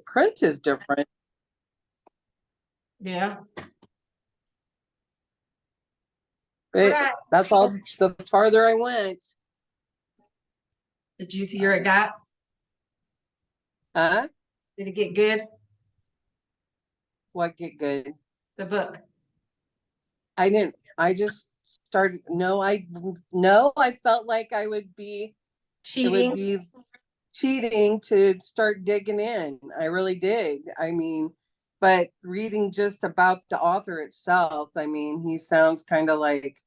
print is different. Yeah. That's all the farther I went. Did you see where it got? Huh? Did it get good? What get good? The book. I just started. No, I felt like I would be. It would Cheating. be cheating to start digging in. I really did. I mean, but reading just about the author itself, I mean, he sounds kind of like,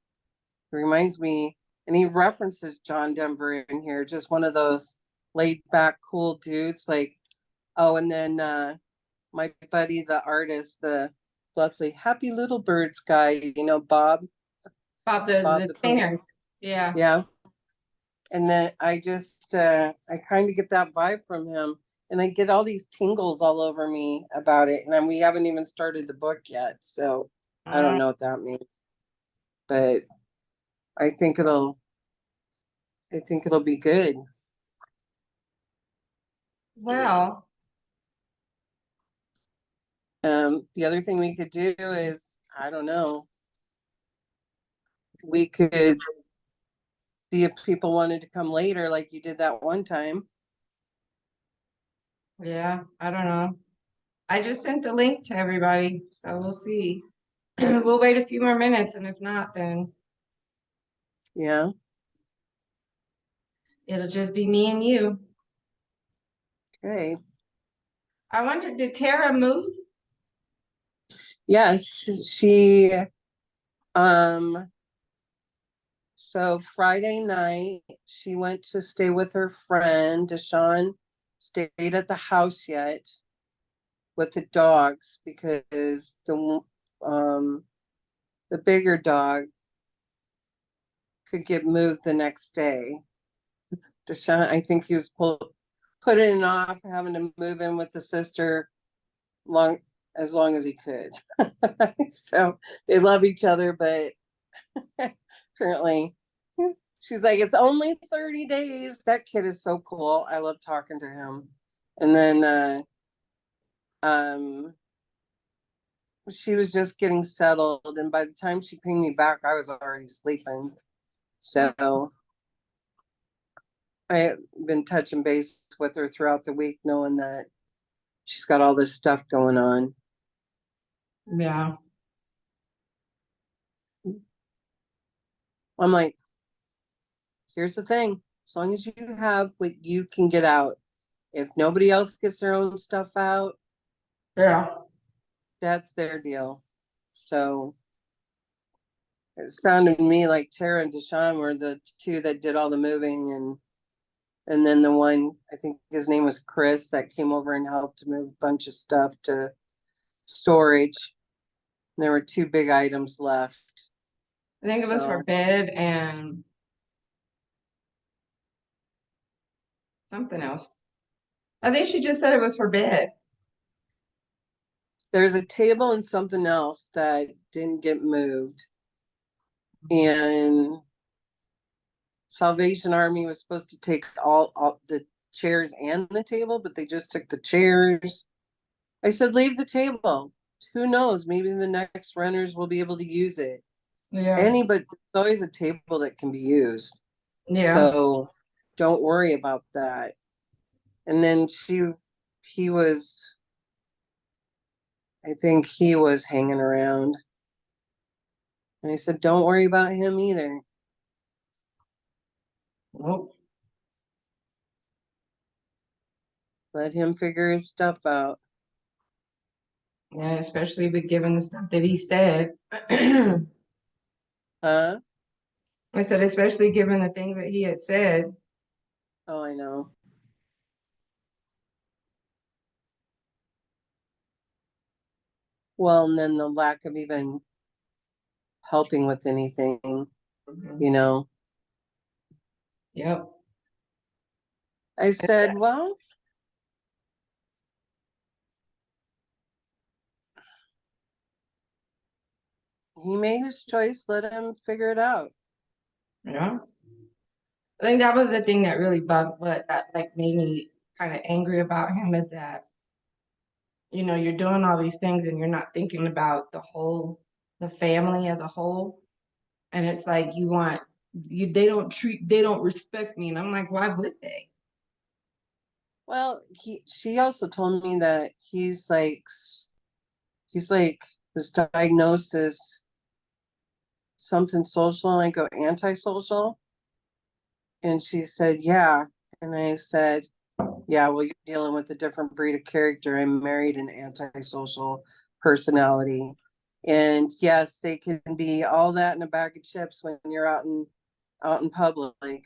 reminds me, and he references John Denver in here, just one of those laid back, cool dudes. Like, oh, and then my buddy, the artist, the fluffy, happy little birds guy, Bob. About Bob the painter. Yeah. Yeah. And then I kind of get that vibe from him, and I get all these tingles all over me about it. And we haven't even started the book yet, so I don't know what that means, but I think it'll be good. Well, The other thing we could do is, I don't know, we could see if people wanted to come later, like you did that one time. yeah, I don't know. I just sent the link to everybody, so we'll see. We'll wait a few more minutes, and if not, then Yeah. it'll just be me and you. Okay. I wonder, did Tara move? Yes, she so Friday night she went to stay with her friend. Deshawn stayed at the house yet with the dogs because the bigger dog could get moved the next day. Deshawn, I think he was putting off having to move in with the sister as long as he could. So they love each other, but apparently she's like, it's only 30 days. That kid is so cool. I love talking to him. And then she was just getting settled, and by the time she pinged me back, I was already sleeping. So I've been touching base with her throughout the week, knowing that she's got all this stuff going on. Yeah. I'm like, here's the thing. As long as you have what you can get out, if nobody else gets their own stuff out, Yeah. that's their deal. So it sounded to me like Tara and Deshawn were the two that did all the moving, and then the one, I think his name was Chris, that came over and helped move a bunch of stuff to storage. And there were two big items left. I think it was for bed and something else. I think she just said it was for bed. There's a table and something else that didn't get moved. And Salvation Army was supposed to take all the chairs and the table, but they just took the chairs. I said, leave the table. Who knows? Maybe the next renters will be able to use it. Yeah. But there's always a table that can be used. Yeah. So don't worry about that. And then I think he was hanging around. And I said, don't worry about him either. Nope. Let him figure his stuff out. Yeah, especially with given the stuff that he said. Huh? I said, especially given the things that he had said. Oh, I know. Well, and then the lack of even helping with anything, Yep. I said, well, he made his choice. Let him figure it out. Yeah. I think that was the thing that really bugged, that like made me kind of angry about him, is that you're doing all these things and you're not thinking about the family as a whole. And it's like they don't respect me. And I'm like, why would they? Well, she also told me that he's like his diagnosis something social, like go antisocial. And she said, yeah. And I said, yeah, well, you're dealing with a different breed of character. I married an antisocial personality. And yes, they can be all that in a bag of chips when you're out in public.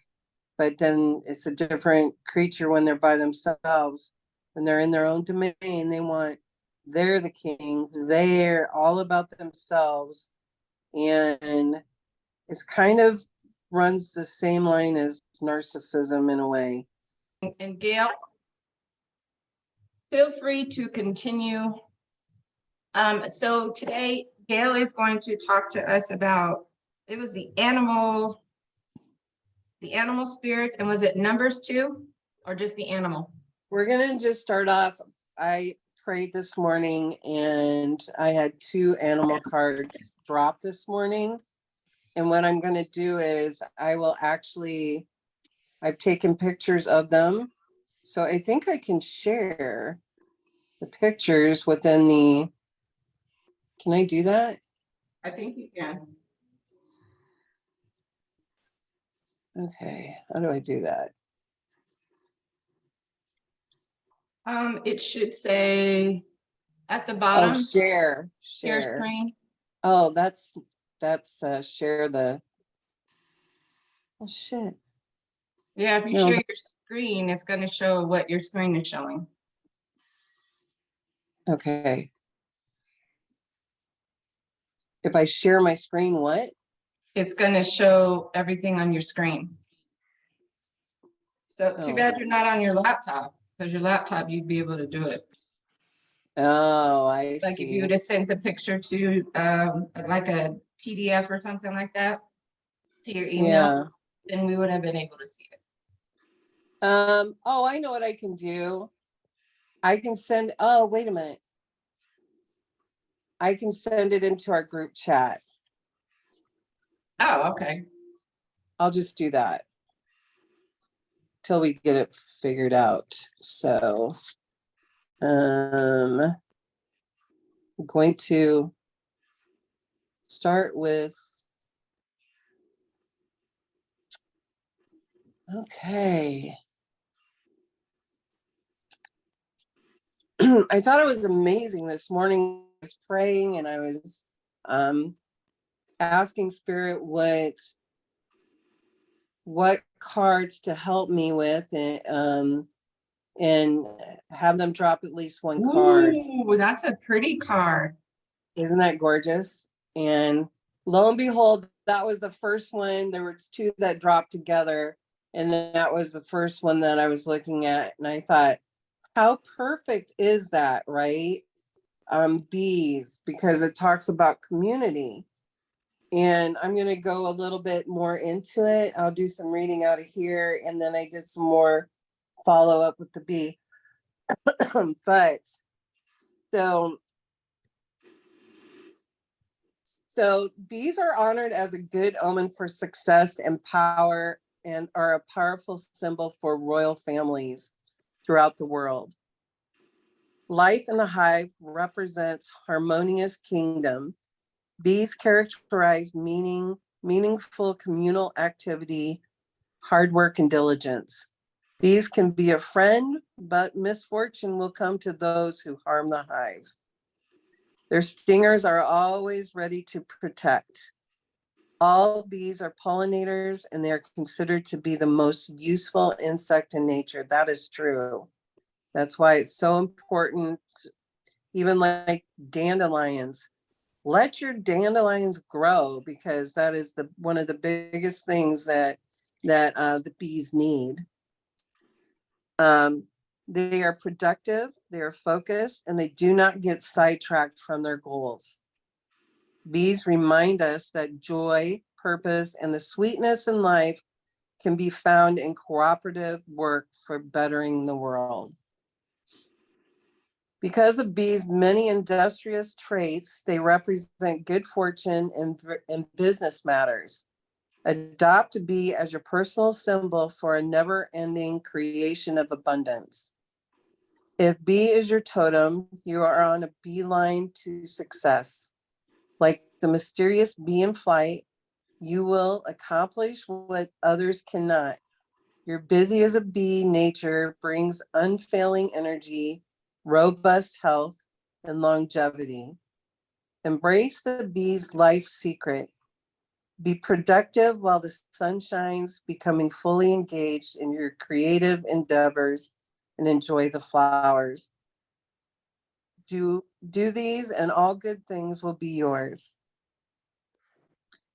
But then it's a different creature when they're by themselves. When they're in their own domain, they're the king. They're all about themselves. And it's kind of runs the same line as narcissism in a way. And Gail, feel free to continue. So today, Gail is going to talk to us about, it was the animal spirits, and was it numbers 2 or just the animal? We're gonna just start off. I prayed this morning and I had 2 animal cards drop this morning. And what I'm gonna do is I've taken pictures of them. So I think I can share the pictures can I do that? I think you can. Okay, how do I do that? It should say at the Oh, bottom, share screen. Oh, that's share the, oh shit. Yeah, if you No, share your screen, it's going to show what your screen is showing. okay. If I share my screen, what? It's going to show everything on your screen. So too bad you're not on your laptop, because your laptop, you'd be able to do it. Oh, I Like if you would see. have sent the picture to like a PDF or something like that to your email, Yeah. then we would have been able to see it. Oh, I know what I can do. I can send, oh, wait a minute. I can send it into our group chat. Oh, okay. I'll just do that till we get it figured out. So, I'm going to start with, okay. I thought it was amazing this morning. I was praying and I was asking spirit what cards to help me with, and have them drop at least one card. Ooh, that's a pretty card. Isn't that gorgeous? And lo and behold, that was the first one. There was 2 that dropped together, and that was the first one that I was looking at. And I thought, how perfect is that, right? Bees, because it talks about community. And I'm going to go a little bit more into it. I'll do some reading out of here, and then I did some more follow up with the bee. But so bees are honored as a good omen for success and power, and are a powerful symbol for royal families throughout the world. Life in the hive represents harmonious kingdom. Bees characterize meaningful communal activity, hard work, and diligence. Bees can be a friend, but misfortune will come to those who harm the hive. Their stingers are always ready to protect. All bees are pollinators, and they are considered to be the most useful insect in nature. That is true. That's why it's so important, even like dandelions. Let your dandelions grow, because that is one of the biggest things that the bees need. They are productive, they are focused, and they do not get sidetracked from their goals. Bees remind us that joy, purpose, and the sweetness in life can be found in cooperative work for bettering the world. Because of bees' many industrious traits, they represent good fortune in business matters. Adopt a bee as your personal symbol for a never-ending creation of abundance. If bee is your totem, you are on a beeline to success. Like the mysterious bee in flight, you will accomplish what others cannot. You're busy as a bee. Nature brings unfailing energy, robust health, and longevity. Embrace the bee's life secret. Be productive while the sun shines, becoming fully engaged in your creative endeavors and enjoy the flowers. Do these and all good things will be yours.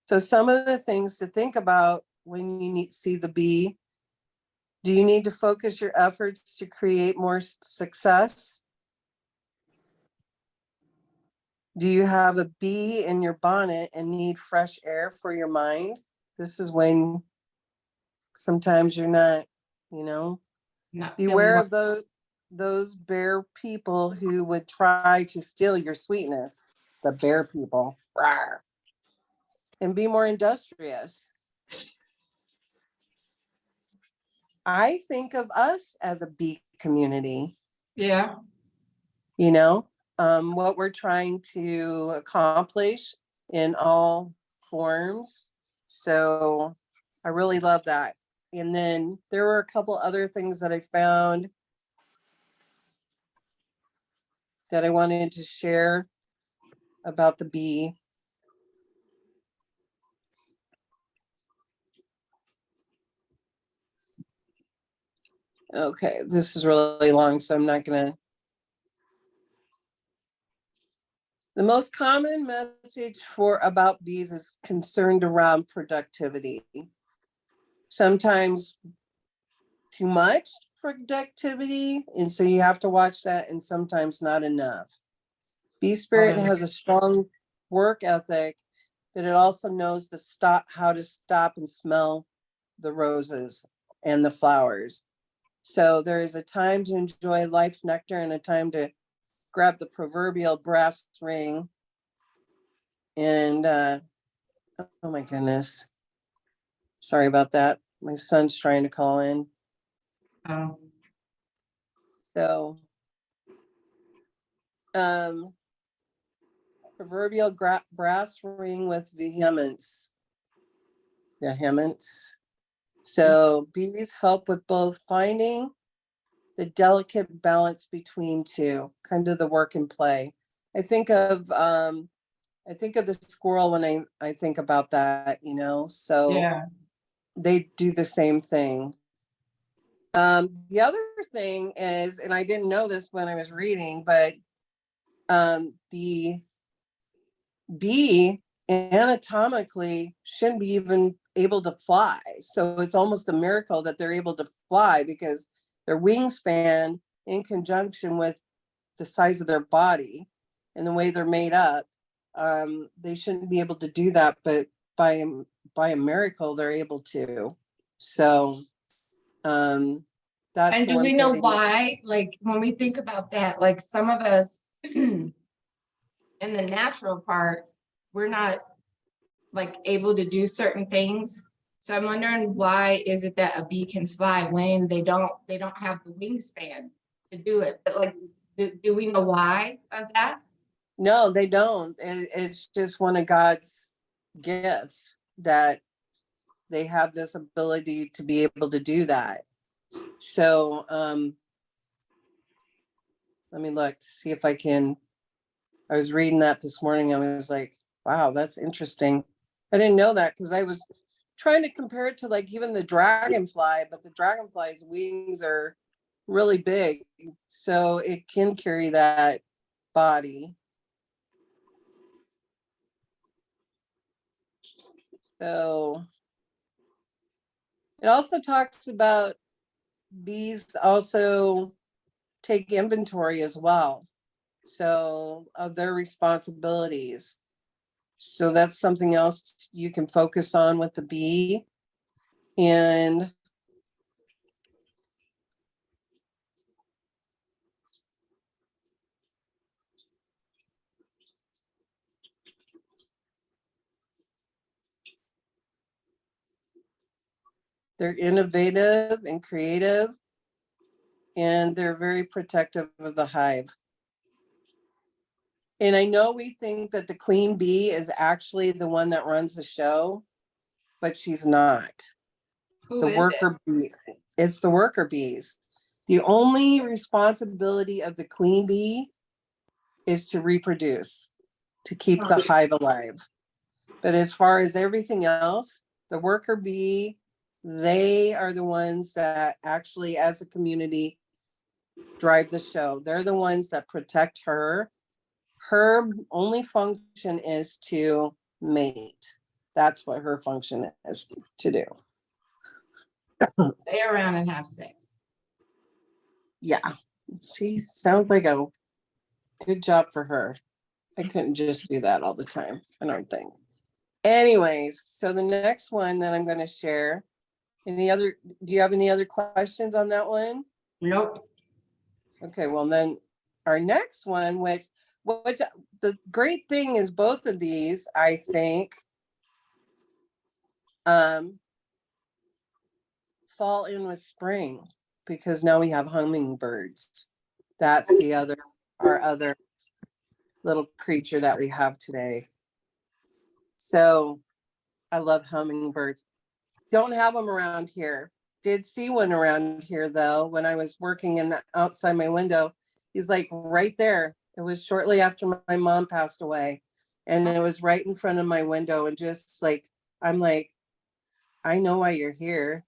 So some of the things to think about when you see the bee: do you need to focus your efforts to create more success? Do you have a bee in your bonnet and need fresh air for your mind? This is when sometimes you're not, you know, Not feeling beware well. of those bear people who would try to steal your sweetness. The bear people. Rawr. And be more industrious. I think of us as a bee community, Yeah. you know, what we're trying to accomplish in all forms. So I really love that. And then there were a couple other things that I found that I wanted to share about the bee. Okay, this is really long, so I'm not gonna. The most common message for about bees is concerned around productivity. Sometimes too much productivity, and so you have to watch that, and sometimes not enough. Bee spirit has a strong work ethic, but it also knows how to stop and smell the roses and the flowers. So there is a time to enjoy life's nectar and a time to grab the proverbial brass ring. And oh my goodness, sorry about that. My son's trying to call in. Oh. So proverbial brass ring with vehemence. Vehemence. So bees help with both finding the delicate balance between two, kind of the work and play. I think of the squirrel when I think about that, you know. So Yeah. they do the same thing. The other thing is, and I didn't know this when I was reading, but the bee anatomically shouldn't be even able to fly. So it's almost a miracle that they're able to fly because their wingspan, in conjunction with the size of their body and the way they're made up, they shouldn't be able to do that. But by a miracle, they're able to. So that's And the do one we know thing. why? Like when we think about that, like some of us in the natural part, we're not like able to do certain things. So I'm wondering why is it that a bee can fly when they don't have the wingspan to do it? But like, do we know why of that? No, they don't. It's just one of God's gifts that they have this ability to be able to do that. So let me look to see if I can. I was reading that this morning. I was like, wow, that's interesting. I didn't know that because I was trying to compare it to like even the dragonfly, but the dragonfly's wings are really big. So it can carry that body. So it also talks about bees also take inventory as well. So of their responsibilities. So that's something else you can focus on with the bee. And They're innovative and creative, and they're very protective of the hive. And I know we think that the queen bee is actually the one that runs the show, but she's not. Who The is it? worker bee. It's the worker bees. The only responsibility of the queen bee is to reproduce, to keep the hive alive. But as far as everything else, the worker bee, they are the ones that actually, as a community, drive the show. They're the ones that protect her. Her only function is to mate. That's what her function is to do. Stay around and have sex. Yeah, she sounds like a good job for her. I couldn't just do that all the time, I don't think. Anyways, so the next one that I'm going to share, do you have any other questions on that one? Nope. Okay, well then our next one, which the great thing is both of these, I think, fall in with spring, because now we have hummingbirds. That's our other little creature that we have today. So I love hummingbirds. Don't have them around here. Did see one around here though, when I was working outside my window. He's like right there. It was shortly after my mom passed away. And it was right in front of my window. And just like, I'm like, I know why you're here.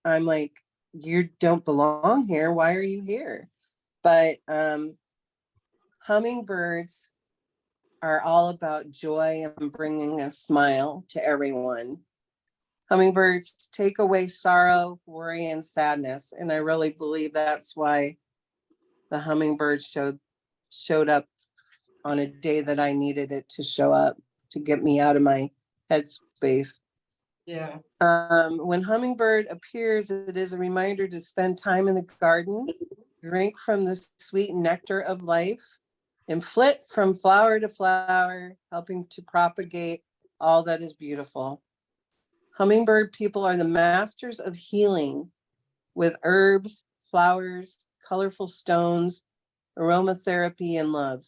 I'm like, you don't belong here. Why are you here? But hummingbirds are all about joy and bringing a smile to everyone. Hummingbirds take away sorrow, worry, and sadness. And I really believe that's why the hummingbird showed up on a day that I needed it to show up, to get me out of my headspace. Yeah. When hummingbird appears, it is a reminder to spend time in the garden, drink from the sweet nectar of life, and flit from flower to flower, helping to propagate all that is beautiful. Hummingbird people are the masters of healing with herbs, flowers, colorful stones, aromatherapy, and love.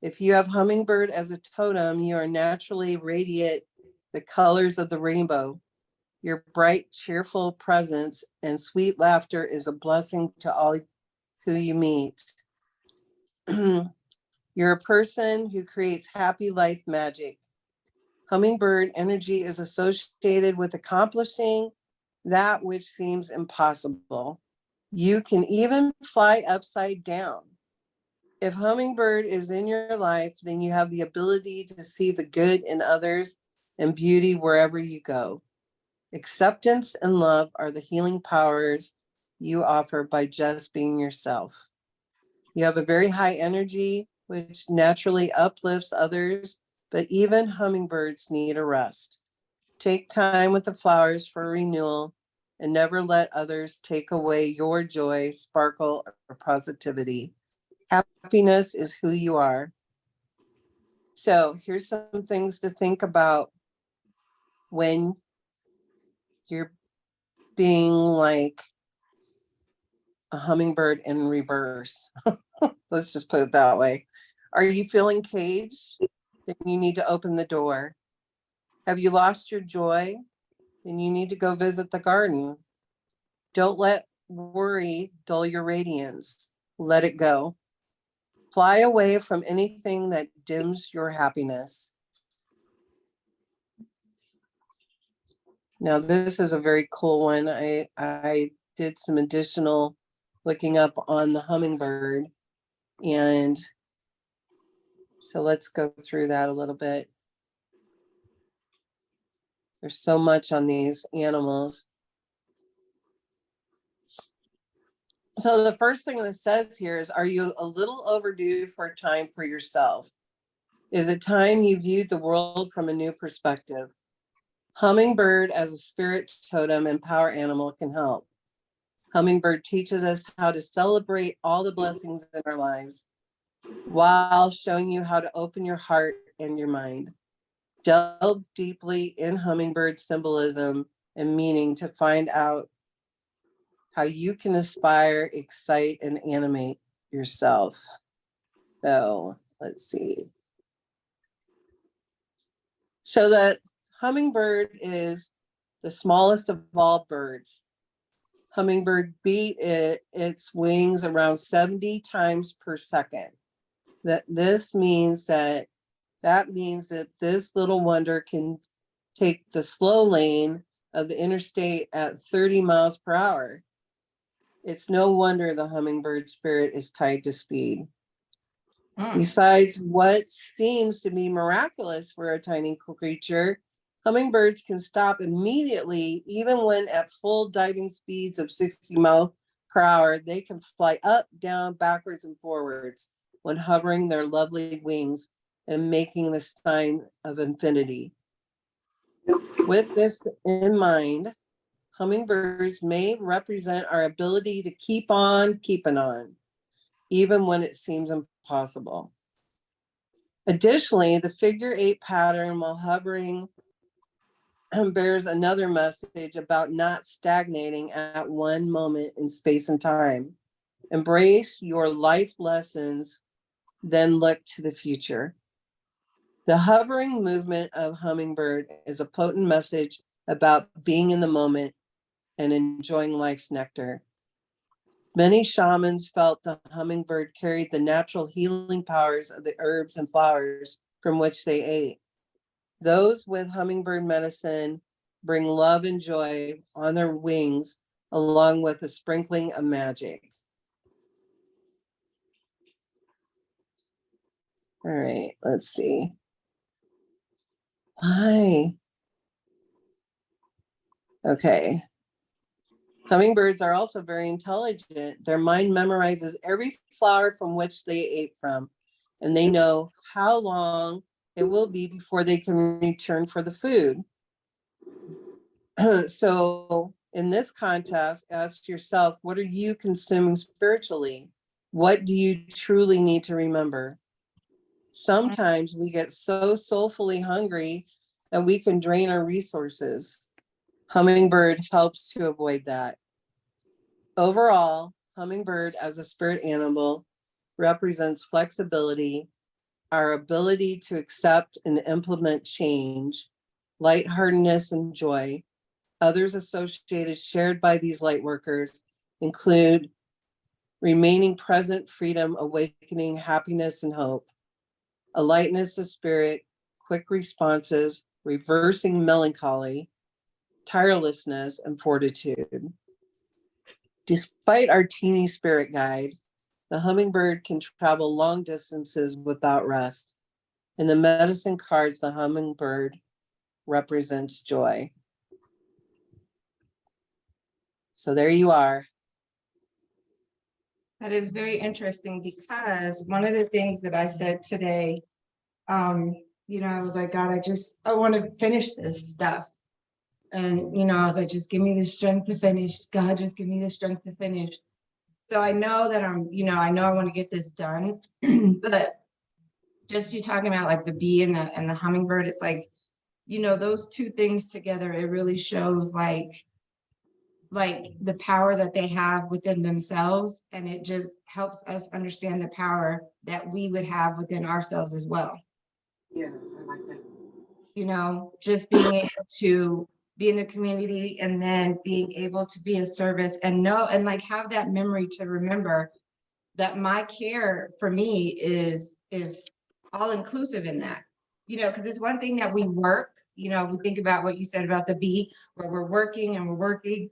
If you have hummingbird as a totem, you are naturally radiate the colors of the rainbow. Your bright, cheerful presence and sweet laughter is a blessing to all who you meet. You're a person who creates happy life magic. Hummingbird energy is associated with accomplishing that which seems impossible. You can even fly upside down. If hummingbird is in your life, then you have the ability to see the good in others and beauty wherever you go. Acceptance and love are the healing powers you offer by just being yourself. You have a very high energy, which naturally uplifts others, but even hummingbirds need a rest. Take time with the flowers for renewal and never let others take away your joy, sparkle, or positivity. Happiness is who you are. So here's some things to think about when you're being like a hummingbird in reverse. Let's just put it that way. Are you feeling caged? Then you need to open the door. Have you lost your joy? Then you need to go visit the garden. Don't let worry dull your radiance. Let it go. Fly away from anything that dims your happiness. Now, this is a very cool one. I did some additional looking up on the hummingbird. And so let's go through that a little bit. There's so much on these animals. So the first thing that says here is, are you a little overdue for time for yourself? Is it time you viewed the world from a new perspective? Hummingbird as a spirit totem and power animal can help. Hummingbird teaches us how to celebrate all the blessings in our lives while showing you how to open your heart and your mind. Delve deeply in hummingbird symbolism and meaning to find out how you can inspire, excite, and animate yourself. So let's see. So the hummingbird is the smallest of all birds. Hummingbird beat its wings around 70 times per second. That means that this little wonder can take the slow lane of the interstate at 30 miles per hour. It's no wonder the hummingbird spirit is tied to speed. Besides what seems to be miraculous for a tiny creature, hummingbirds can stop immediately, even when at full diving speeds of 60 miles per hour. They can fly up, down, backwards, and forwards when hovering their lovely wings and making the sign of infinity. With this in mind, hummingbirds may represent our ability to keep on keeping on, even when it seems impossible. Additionally, the figure 8 pattern while hovering bears another message about not stagnating at one moment in space and time. Embrace your life lessons, then look to the future. The hovering movement of hummingbird is a potent message about being in the moment and enjoying life's nectar. Many shamans felt the hummingbird carried the natural healing powers of the herbs and flowers from which they ate. Those with hummingbird medicine bring love and joy on their wings, along with a sprinkling of magic. All right, let's see. Hi. Okay. Hummingbirds are also very intelligent. Their mind memorizes every flower from which they ate from, and they know how long it will be before they can return for the food. So in this context, ask yourself, what are you consuming spiritually? What do you truly need to remember? Sometimes we get so soulfully hungry that we can drain our resources. Hummingbird helps to avoid that. Overall, hummingbird as a spirit animal represents flexibility, our ability to accept and implement change, lightheartedness and joy. Others associated shared by these light workers include remaining present, freedom, awakening, happiness, and hope, a lightness of spirit, quick responses, reversing melancholy, tirelessness, and fortitude. Despite our teeny spirit guide, the hummingbird can travel long distances without rest. In the medicine cards, the hummingbird represents joy. So there you are. That is very interesting because one of the things that I said today, I was like, God, I want to finish this stuff. And, I was like, just give me the strength to finish. God, just give me the strength to finish. So I know that I know I want to get this done, but just you talking about like the bee and the hummingbird, it's like, those two things together, it really shows like the power that they have within themselves. And it just helps us understand the power that we would have within ourselves as well. Yeah, I like that. Just being able to be in the community and then being able to be of service and know and like have that memory to remember that my care for me is all inclusive in that, because it's one thing that we work, we think about what you said about the bee, where we're working and we're working,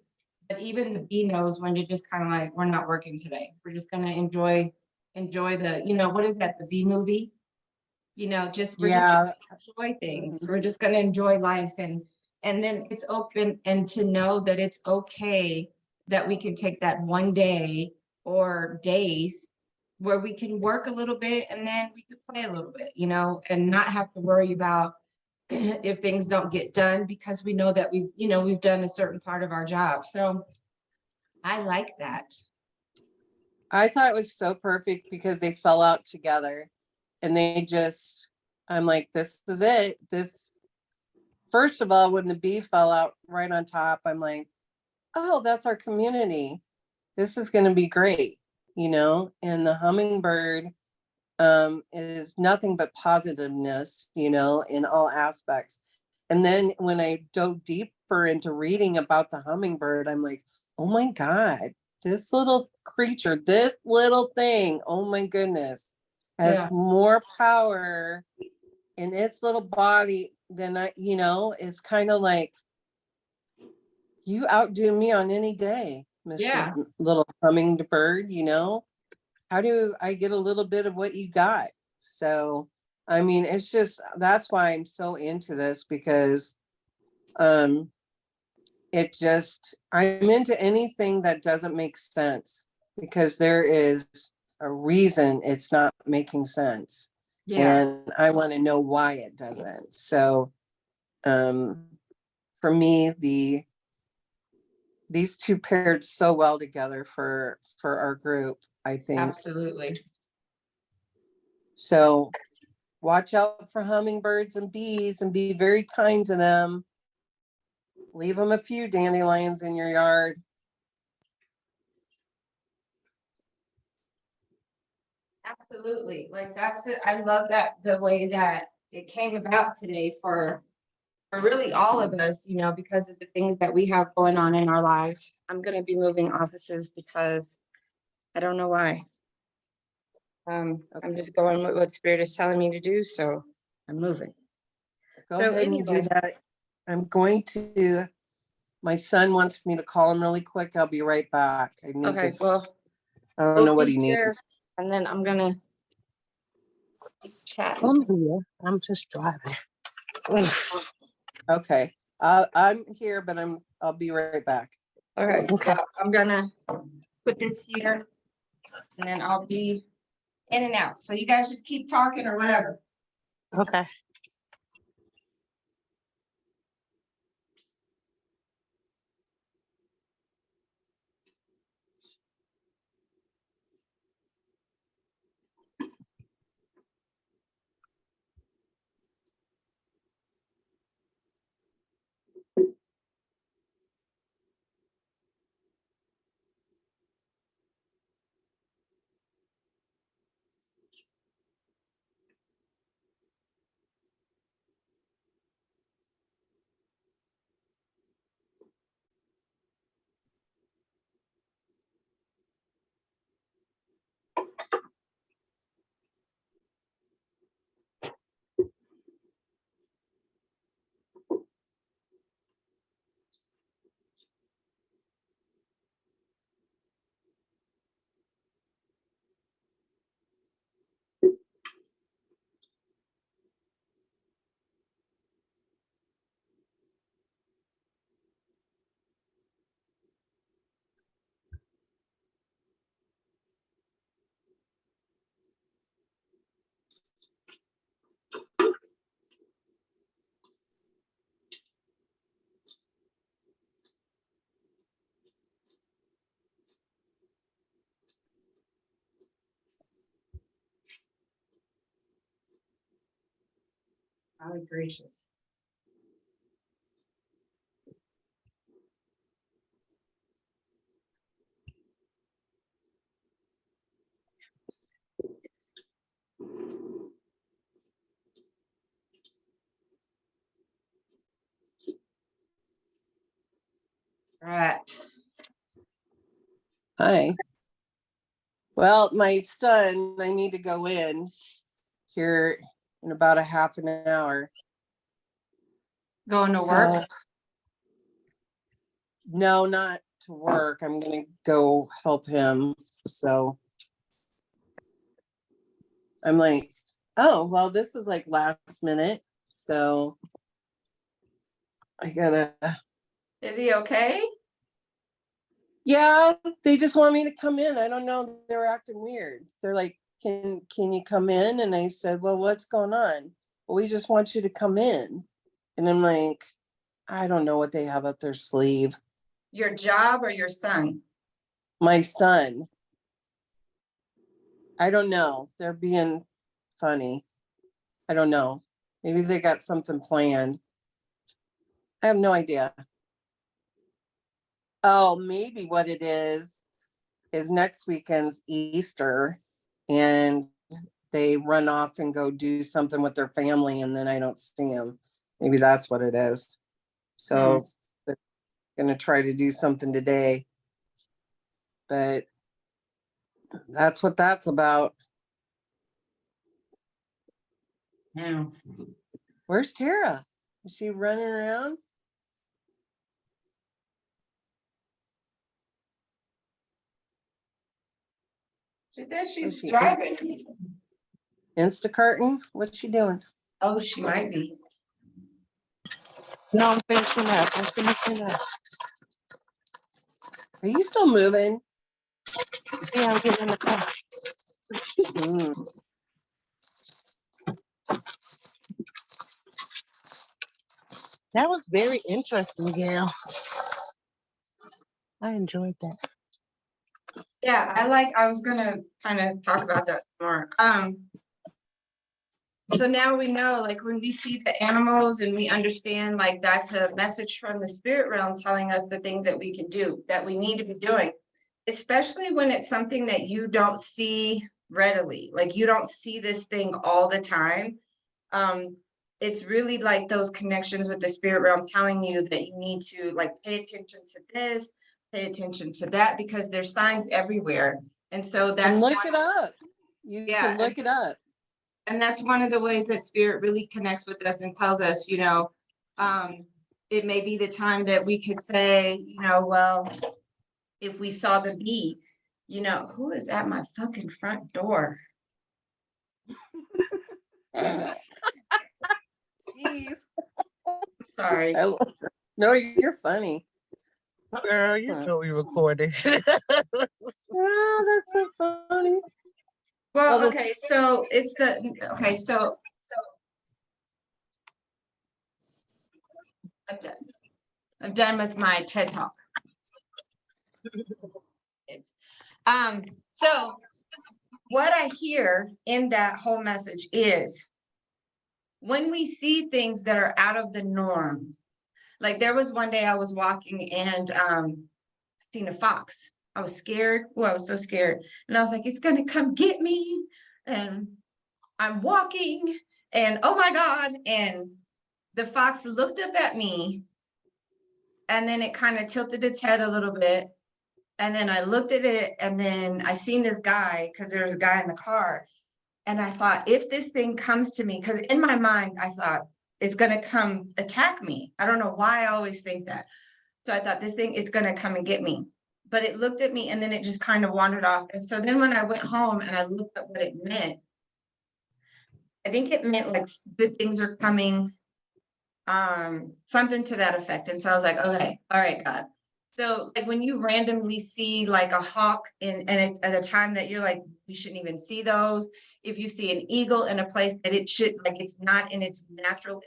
but even the bee knows when to just kind of like, we're not working today. We're just going to enjoy the, what is that? The bee movie? Just we're just gonna enjoy things. We're just going to enjoy life, and then it's open, and to know that it's okay that we can take that one day or days where we can work a little bit and then we could play a little bit, and not have to worry about if things don't get done, because we know that we've done a certain part of our job. So I like that. I thought it was so perfect because they fell out together and I'm like, this is it. first of all, when the bee fell out right on top, I'm like, oh, that's our community. This is going to be great, you know, and the hummingbird is nothing but positiveness, you know, in all aspects. And then when I dove deeper into reading about the hummingbird, I'm like, oh my God, this little creature, this little thing, oh my goodness, has Yeah. more power in its little body than I, you know, it's kind of like, you outdo me on any day, Mr. Yeah. Little Hummingbird, you know? How do I get a little bit of what you got? So, I mean, it's just, that's why I'm so into this, because um it just, I'm into anything that doesn't make sense, because there is a reason it's not making sense. Yeah. And I want to know why it doesn't. So, um for me, these two paired so well together for our group, I think. Absolutely. So watch out for hummingbirds and bees and be very kind to them. Leave them a few dandelions in your yard. Absolutely. Like that's it. I love that the way that it came about today for really all of us, you know, because of the things that we have going on in our lives. I'm gonna be moving offices because I don't know why. I'm just going with what Spirit is telling me to do, so I'm moving. Go So ahead and do anyway. that. I'm going to, my son wants me to call him really quick. I'll be right back. I need Okay, to, well, I don't we'll know what be he here, needs. and then I'm gonna chat. I'm here. I'm just driving. Okay. I'm here, but I'll be right back. Okay, Okay. so I'm gonna put this here, and then I'll be in and out. So you guys just keep talking or whatever. Okay. Golly gracious. Right. Hi. Well, my son, I need to go in here in about a half an hour. Going to So, work? no, not to work. I'm gonna go help him. So I'm like, oh, well, this is like last minute. So I gotta, Is he okay? yeah, they just want me to come in. I don't know. They're acting weird. They're like, can you come in? And I said, well, what's going on? Well, we just want you to come in. And I'm like, I don't know what they have up their sleeve. Your job or your son? My son, I don't know. They're being funny. I don't know. Maybe they got something planned. I have no idea. Oh, maybe what it is next weekend's Easter and they run off and go do something with their family and then I don't see them. Maybe that's what it is. So they're gonna try to do something today. But that's what that's about. Yeah. Where's Tara? Is she running around? She said she's she- driving. Instacarting? What's she doing? Oh, she might be. No, I'm finishing up. I'm finishing up. Are you still moving? Yeah, I'm getting in the car. Mm. That was very interesting, Gail. I enjoyed that. Yeah, I was gonna kind of talk about that more. So now we know, like, when we see the animals and we understand, like, that's a message from the spirit realm telling us the things that we can do, that we need to be doing, especially when it's something that you don't see readily, like you don't see this thing all the time. It's really like those connections with the spirit realm telling you that you need to like pay attention to this, pay attention to that, because there's signs everywhere. And so And that's look it up. You Yeah, can look it up. and that's one of the ways that spirit really connects with us and tells us, it may be the time that we could say, well, if we saw the bee, who is at my fucking front door? Jeez. Sorry. No, you're funny. Girl, you know we recorded. Oh, that's so funny. Well, Well, okay, so so I'm done. I'm done with my TED Talk. So what I hear in that whole message is when we see things that are out of the norm, like there was one day I was walking and seen a fox. I was scared. Oh, I was so scared. And I was like, it's gonna come get me. And I'm walking and oh my God. And the fox looked up at me and then it kind of tilted its head a little bit. And then I looked at it and then I seen this guy because there was a guy in the car. And I thought, if this thing comes to me, because in my mind, I thought it's going to come attack me. I don't know why I always think that. So I thought this thing is going to come and get me. But it looked at me and then it just kind of wandered off. And so then when I went home and I looked at what it meant, I think it meant like good things are coming, something to that effect. And so I was like, okay, all right, God. So like when you randomly see like a hawk and it's at a time that you're like, we shouldn't even see those. If you see an eagle in a place that it should, like it's not in its natural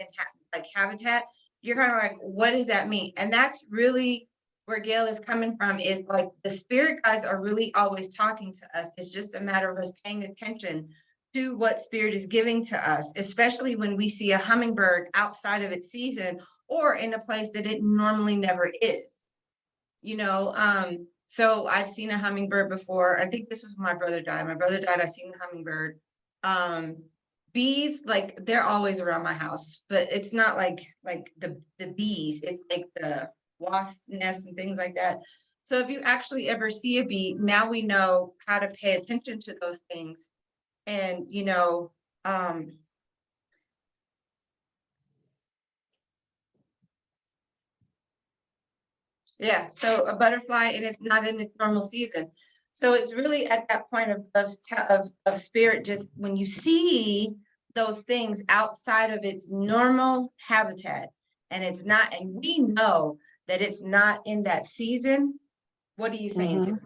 habitat, you're kind of like, what does that mean? And that's really where Gail is coming from, is like the spirit guides are really always talking to us. It's just a matter of us paying attention to what spirit is giving to us, especially when we see a hummingbird outside of its season or in a place that it normally never is. So I've seen a hummingbird before. I think this was when my brother died. My brother died, I seen the hummingbird. Bees, like they're always around my house, but it's not like the bees, it's like the wasp nests and things like that. So if you actually ever see a bee, now we know how to pay attention to those things. And yeah, so a butterfly and it's not in its normal season. So it's really at that point of spirit, just when you see those things outside of its normal habitat and it's not, and we know that it's not in that season, what are you saying to me?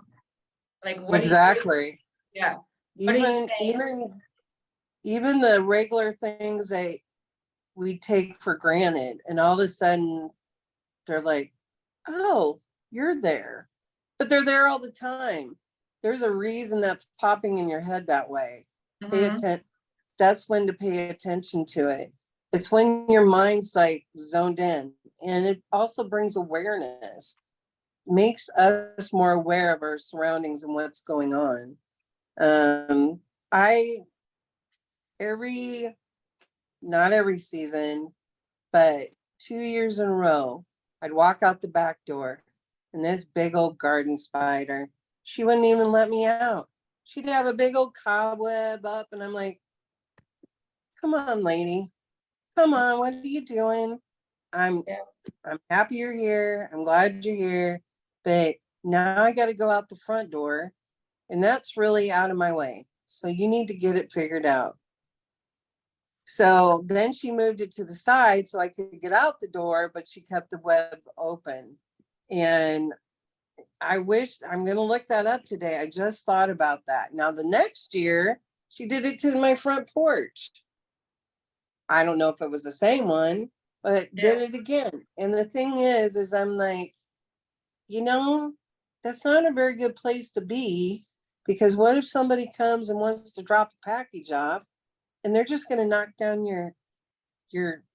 Like, what Exactly. yeah. What are you saying? Even the regular things that we take for granted, and all of a sudden they're like, oh, you're there. But they're there all the time. There's a reason that's popping in your head that way. Pay attention. That's when to pay attention to it. It's when your mind's like zoned in. and it also brings awareness, makes us more aware of our surroundings and what's going on. I not every season, but 2 years in a row, I'd walk out the back door and this big old garden spider, she wouldn't even let me out. She'd have a big old cobweb up, and I'm like, come on, lady. Come on, what are you doing? I'm happy you're here. I'm glad you're here. But now I got to go out the front door, and that's really out of my way. So you need to get it figured out. So then she moved it to the side so I could get out the door, but she kept the web open. And I'm going to look that up today. I just thought about that. Now, the next year, she did it to my front porch. I don't know if it was the same one, but did it again. And the thing is I'm like, that's not a very good place to be, because what if somebody comes and wants to drop a package off and they're just going to knock down your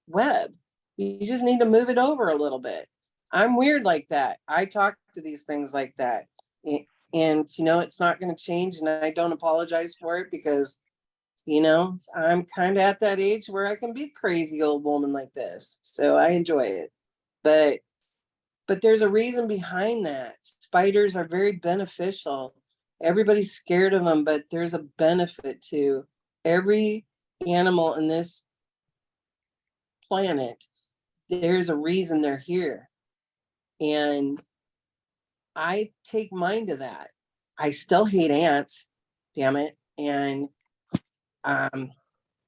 web? You just need to move it over a little bit. I'm weird like that. I talk to these things like that. And it's not going to change, and I don't apologize for it, because I'm kind of at that age where I can be a crazy old woman like this. So I enjoy it. But there's a reason behind that. Spiders are very beneficial. Everybody's scared of them, but there's a benefit to every animal in this planet. There's a reason they're here. And I take mind to that. I still hate ants, damn it. And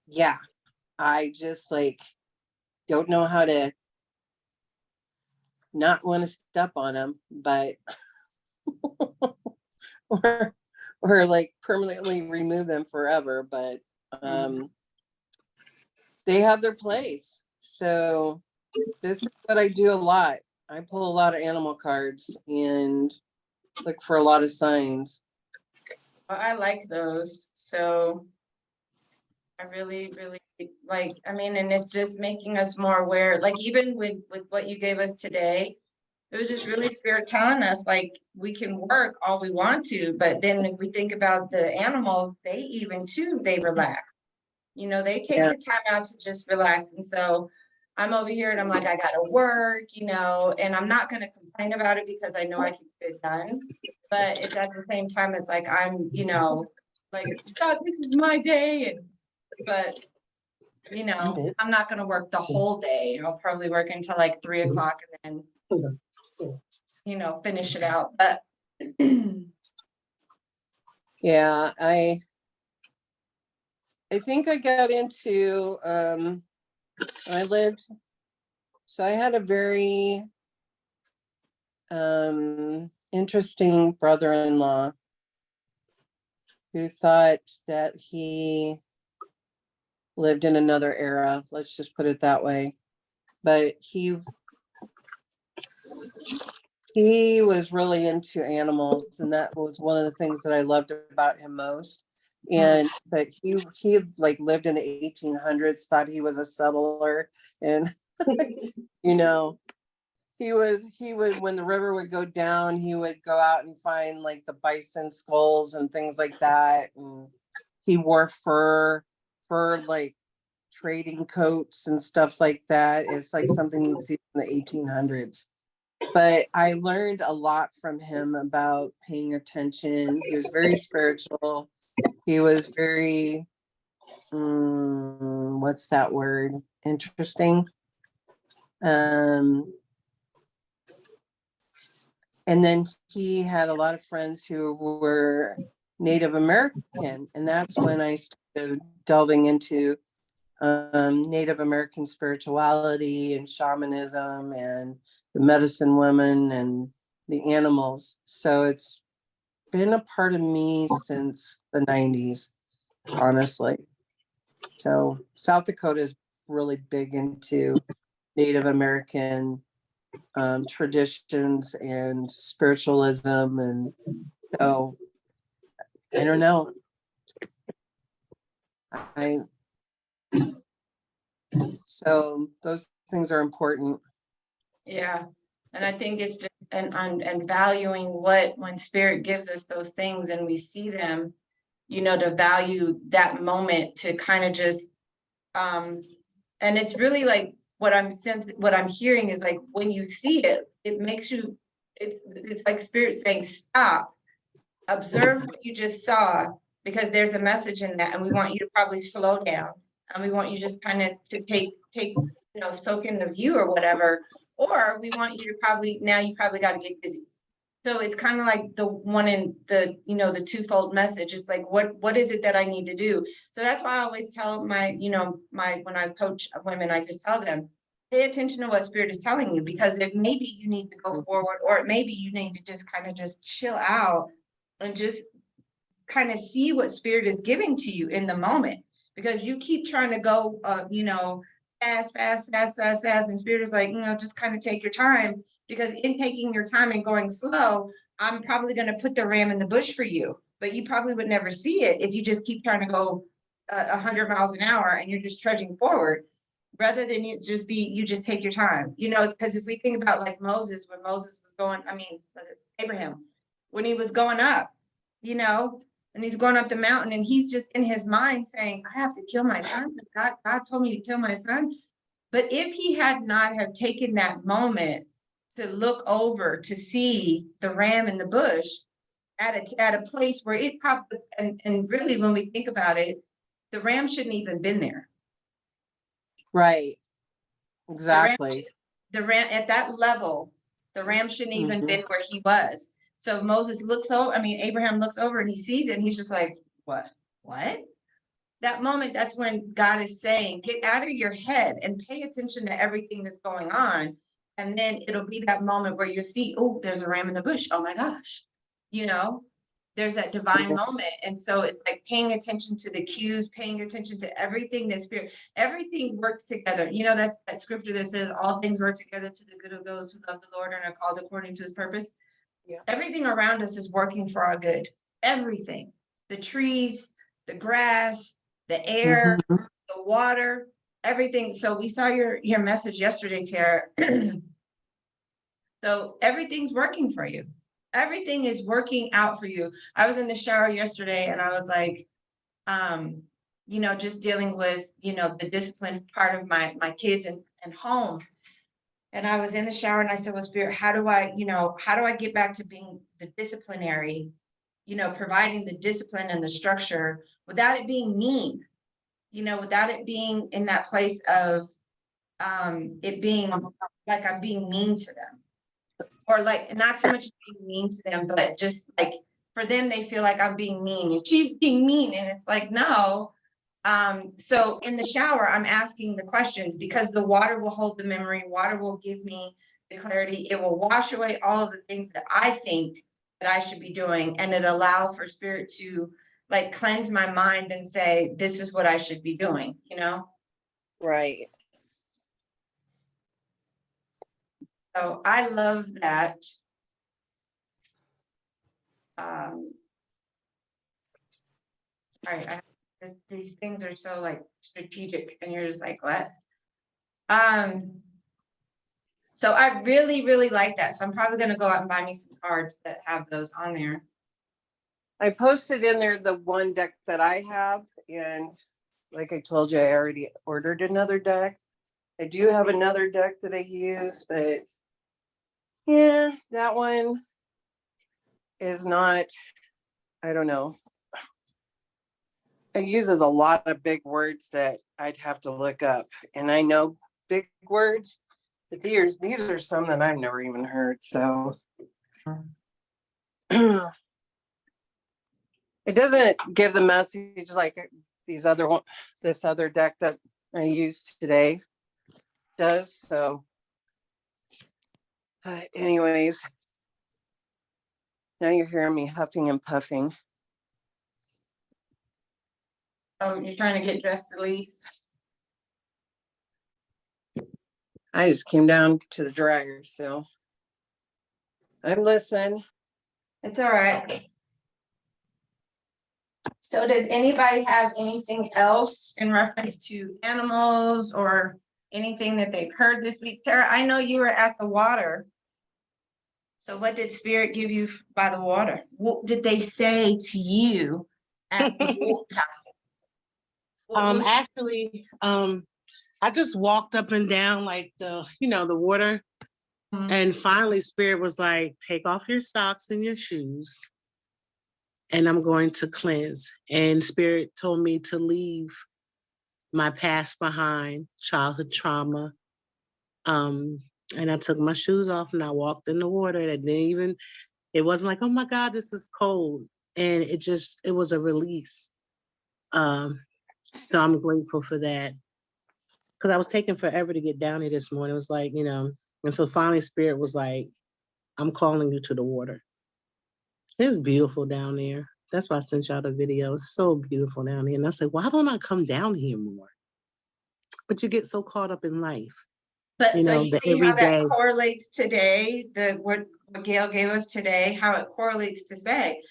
yeah, I just don't know how to not want to step on them, but or permanently remove them forever. But they have their place. So this is what I do a lot. I pull a lot of animal cards and look for a lot of signs. I like those. So I really, really and it's just making us more aware, even with what you gave us today, it was just really spirit telling us, we can work all we want to, but then if we think about the animals, they relax. They take the time out to just relax. And so I'm over here and I'm like, I gotta work, and I'm not gonna complain about it because I know I can get it done. But it's at the same time, it's like I'm, God, this is my day. But I'm not gonna work the whole day. I'll probably work until 3 o'clock and then, finish it out. But yeah, I think I got into I had a very interesting brother-in-law who thought that he lived in another era. Let's just put it that way. But he was really into animals, and that was one of the things that I loved about him most. But he lived in the 1800s, thought he was a settler, and he was when the river would go down, he would go out and find the bison skulls and things like that, and he wore fur trading coats and stuff like that. It's something you'd see in the 1800s. But I learned a lot from him about paying attention. He was very spiritual. He was very, what's that word? Interesting. And then he had a lot of friends who were Native American. And that's when I started delving into Native American spirituality and shamanism and the medicine women and the animals. So it's been a part of me since the 90s, honestly. So South Dakota is really big into Native American traditions and spiritualism. And so I don't know. So those things are important. Yeah. And I think it's just and valuing when spirit gives us those things and we see them, to value that moment, to kind of just and it's really like what I'm hearing is like when you see it, it makes you, it's like spirit saying, stop, observe what you just saw, because there's a message in that, and we want you to probably slow down, and we want you just kind of to take soak in the view or whatever, or we want you to you probably got to get busy. So it's kind of like the one in the, the twofold message. It's like, what is it that I need to do? So that's why I always tell when I coach women, I just tell them, pay attention to what spirit is telling you, because if maybe you need to go forward, or maybe you need to just kind of just chill out and just kind of see what spirit is giving to you in the moment, because you keep trying to go, fast, and spirit is like, just kind of take your time, because in taking your time and going slow, I'm probably going to put the ram in the bush for you, but you probably would never see it if you just keep trying to go 100 miles an hour and you're just trudging forward, rather than you just take your time, because if we think about like Moses, when Moses was going, was it Abraham, when he was going up, and he's going up the mountain, and he's just in his mind saying, I have to kill my son. God told me to kill my son. But if he had not have taken that moment to look over to see the ram in the bush at a place where it probably, and really when we think about it, the ram shouldn't even been there. Right. Exactly. The ram at that level, the ram shouldn't even been where he was. So Moses looks over, Abraham looks over and he sees it and he's just like, what? That moment, that's when God is saying, get out of your head and pay attention to everything that's going on. And then it'll be that moment where you see, oh, there's a ram in the bush. Oh my gosh. There's that divine moment. And so it's like paying attention to the cues, paying attention to everything that spirit, everything works together. That's that scripture that says all things work together to the good of those who love the Lord and are called according to his purpose. Yeah. Everything around us is working for our good. Everything, the trees, the grass, the air, the water, everything. So we saw your message yesterday, Tara. So everything's working for you. Everything is working out for you. I was in the shower yesterday and I was like, just dealing with, the discipline part of my kids and home. And I was in the shower and I said, well, Spirit, how do I get back to being the disciplinary, providing the discipline and the structure without it being mean, without it being in that place of it being like I'm being mean to them. Or like not so much being mean to them, but just like for them, they feel like I'm being mean and she's being mean. And it's like, no. So in the shower, I'm asking the questions because the water will hold the memory. Water will give me the clarity. It will wash away all of the things that I think that I should be doing. And it allow for spirit to like cleanse my mind and say, this is what I should be doing, Right. So I love that. All right, these things are so like strategic, and you're just like, what? So I really, really like that. So I'm probably gonna go out and buy me some cards that have those on there. I posted in there the one deck that I have, and like I told you, I already ordered another deck. I do have another deck that I use, but yeah, that one is not, I don't know. It uses a lot of big words that I'd have to look up. And I know big words, but these are some that I've never even heard. So it doesn't give the message like this other deck that I used today does. So anyways, now you're hearing me huffing and puffing. Oh, you're trying to get dressed to leave? I just came down to the dryer, so I'm listening. It's all right. So does anybody have anything else in reference to animals or anything that they've heard this week. Tara, I know you were at the water. So what did Spirit give you by the water? What did they say to you at the water? Actually, I just walked up and down like the water. Mhm. And finally Spirit was like, take off your socks and your shoes. And I'm going to cleanse. And Spirit told me to leave my past behind, childhood trauma. And I took my shoes off and I walked in the water. It wasn't like, oh my God, this is cold. And it was a release. So I'm grateful for that. Because I was taking forever to get down here this morning. It was like, and so finally Spirit was like, I'm calling you to the water. It's beautiful down there. That's why I sent y'all the video. It's so beautiful down here. And I said, why don't I come down here more? But you get so caught up in life. But so you the see how that everyday. correlates today, what Gail gave us today, how it correlates to say,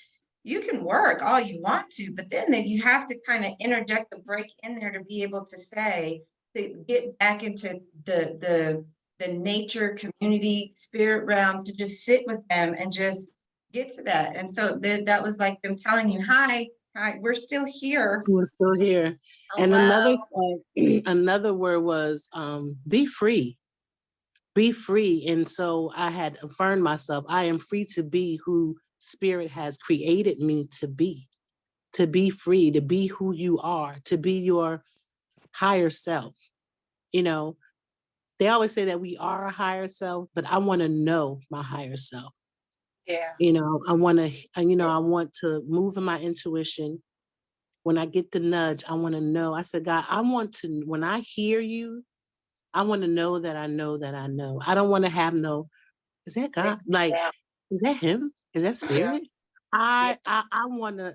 you can work all you want to, but then you have to kind of interject the break in there to be able to say, to get back into the nature, community, spirit realm, to just sit with them and just get to that. And so that was like them telling you, hi, we're still here. We're still here. Hello. And another word was be free. Be free. And so I had affirmed myself, I am free to be who Spirit has created me to be free, to be who you are, to be your higher self. They always say that we are a higher self, but I want to know my higher self. Yeah. I want to move in my intuition. When I get the nudge, I want to know. I said, God, when I hear you, I want to know that I know that I know. I don't want to have is that God? Like, is that him? Is that Spirit? I want to,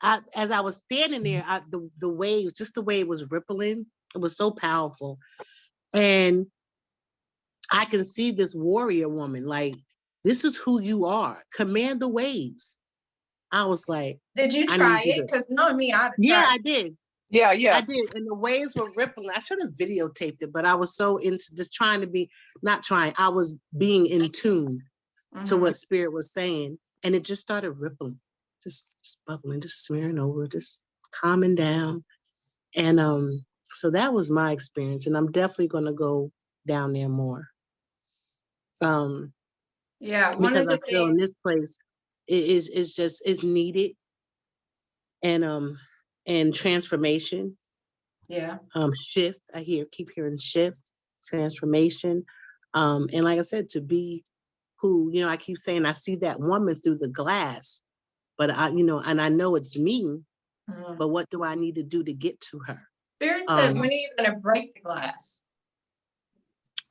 as I was standing there, the waves, just the way it was rippling, it was so powerful. And I can see this warrior woman, like, this is who you are. Command the waves. I was like, Did you I try need it? Because knowing me, I'd yeah, try. I did. Yeah, I did. And the waves were rippling. I should have videotaped it, but I was so into just I was being in tune to what Spirit was saying. And it just started rippling, just bubbling, just smearing over, just calming down. And so that was my experience. And I'm definitely gonna go down there more. Yeah, one Because of the I feel in things. this place it's needed, and transformation. Yeah. Shift. Keep hearing shift, transformation. And like I said, to be who, I keep saying I see that woman through the glass, but and I know it's me, but what do I need to do to get to her? Spirit said, when are you going to break the glass?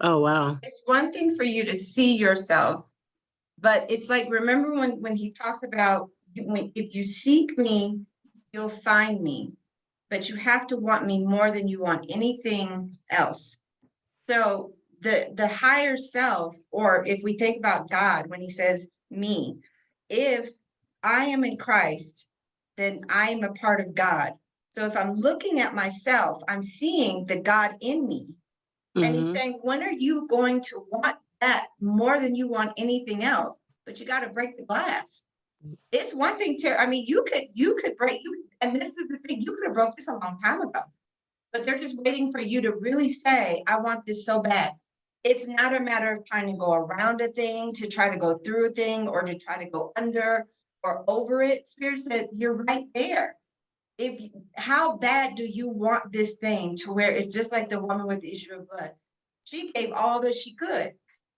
Oh, wow. It's one thing for you to see yourself, but it's like, remember when he talked about, if you seek me, you'll find me, but you have to want me more than you want anything else. So the higher self, or if we think about God, when he says me, if I am in Christ, then I am a part of God. So if I'm looking at myself, I'm seeing the God in me. And he's saying, when are you going to want that more than you want anything else? But you got to break the glass. It's one thing to, you could break, and this is the thing, you could have broke this a long time ago, but they're just waiting for you to really say, I want this so bad. It's not a matter of trying to go around a thing, to try to go through a thing, or to try to go under or over it. Spirit said, you're right there. How bad do you want this thing to where it's just like the woman with the issue of blood? She gave all that she could.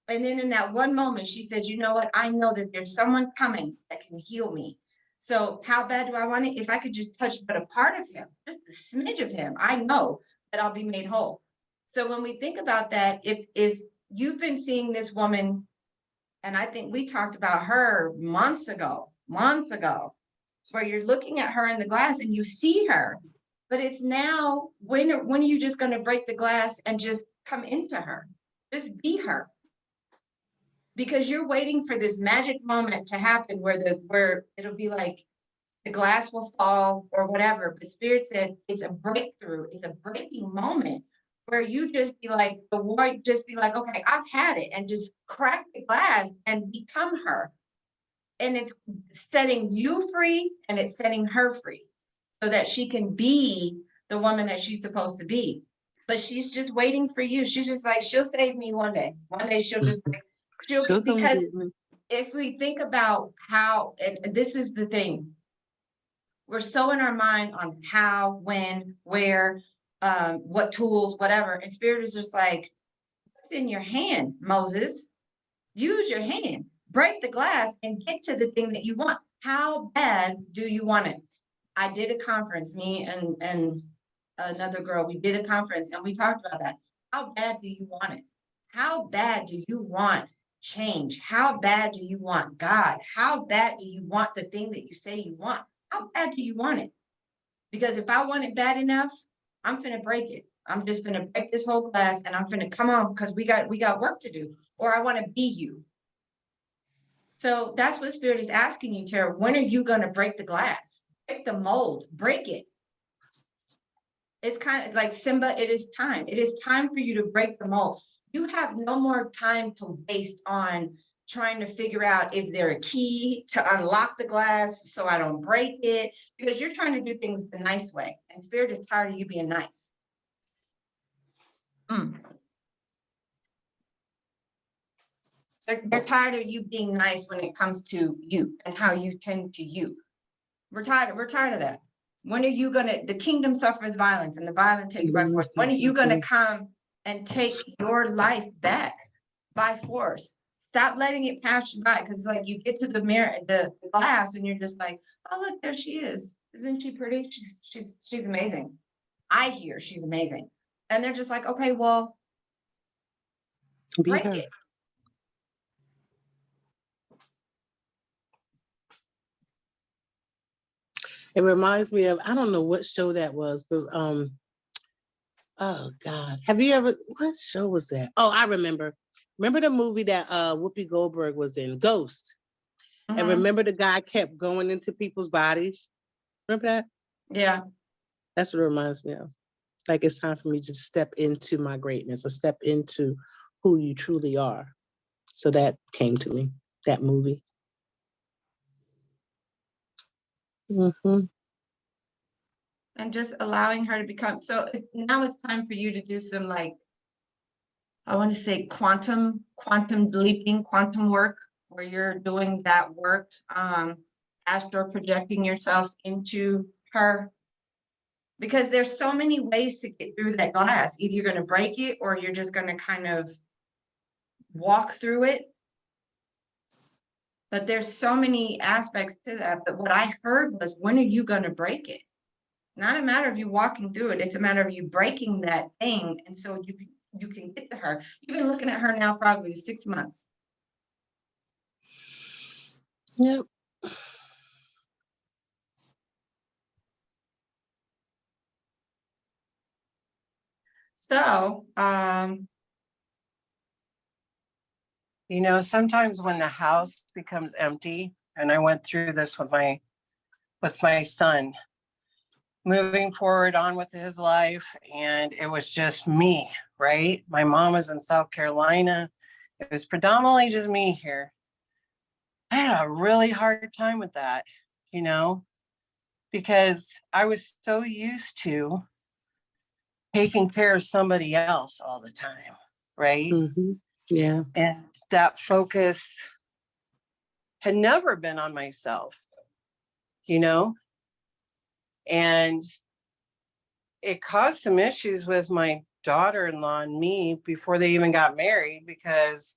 And then in that one moment, she said, you know what? I know that there's someone coming that can heal me. So how bad do I want it? If I could just touch but a part of him, just a smidge of him, I know that I'll be made whole. So when we think about that, if you've been seeing this woman, and I think we talked about her months ago, where you're looking at her in the glass and you see her, but it's now, when are you just going to break the glass and just come into her? Just be her. Because you're waiting for this magic moment to happen where it'll be like the glass will fall or whatever. But Spirit said it's a breakthrough. It's a breaking moment where you just be like, the warrior just be like, okay, I've had it, and just crack the glass and become her. And it's setting you free and it's setting her free so that she can be the woman that she's supposed to be. But she's just waiting for you. She's just like, she'll save me one day. One day she'll just, She'll come because get me. if we think about how, and this is the thing, we're so in our mind on how, when, where, what tools, whatever. And Spirit is just like, what's in your hand, Moses? Use your hand, break the glass and get to the thing that you want. How bad do you want it? I did a conference, me and another girl, we did a conference and we talked about that. How bad do you want it? How bad do you want change? How bad do you want God? How bad do you want the thing that you say you want? How bad do you want it? Because if I want it bad enough, I'm finna break it. I'm just gonna break this whole glass and I'm finna come on, because we got work to do, or I want to be you. So that's what Spirit is asking you, Tara. When are you gonna break the glass? Break the mold, break it. It's kind of like Simba, it is time. It is time for you to break the mold. You have no more time to waste on trying to figure out, is there a key to unlock the glass so I don't break it? Because you're trying to do things the nice way, and Spirit is tired of you being nice. They're tired of you being nice when it comes to you and how you tend to you. We're tired of that. When are you gonna, the kingdom suffers violence and the violent take it by force. When are you gonna come and take your life back by force? Stop letting it pass you by, because like you get to the mirror, the glass, and you're just like, oh look, there she is. Isn't she pretty? She's amazing. I hear she's amazing. And they're just like, okay, well, break it. It reminds me of, I don't know what show that was, but oh God, have you ever, what show was that? Oh, I remember. Remember the movie that Whoopi Goldberg was in, Ghost? And remember the guy kept going into people's bodies? Remember that? Yeah. That's what it reminds me of. Like, it's time for me to step into my greatness, or step into who you truly are. So that came to me, that movie. And just allowing her to become, so now it's time for you to do some, like, I want to say quantum leaping, quantum work, where you're doing that work, astral projecting yourself into her. Because there's so many ways to get through that glass. Either you're going to break it, or you're just going to kind of walk through it. But there's so many aspects to that. But what I heard was, when are you going to break it? Not a matter of you walking through it. It's a matter of you breaking that thing. And so you can get to her. You've been looking at her now probably 6 months. Yep. So, You know, sometimes when the house becomes empty, and I went through this with my son, moving forward on with his life, and it was just me, right? My mom was in South Carolina. It was predominantly just me here. I had a really hard time with that, you know, because I was so used to taking care of somebody else all the time, right? Yeah. And that focus had never been on myself, you know? And it caused some issues with my daughter-in-law and me before they even got married, because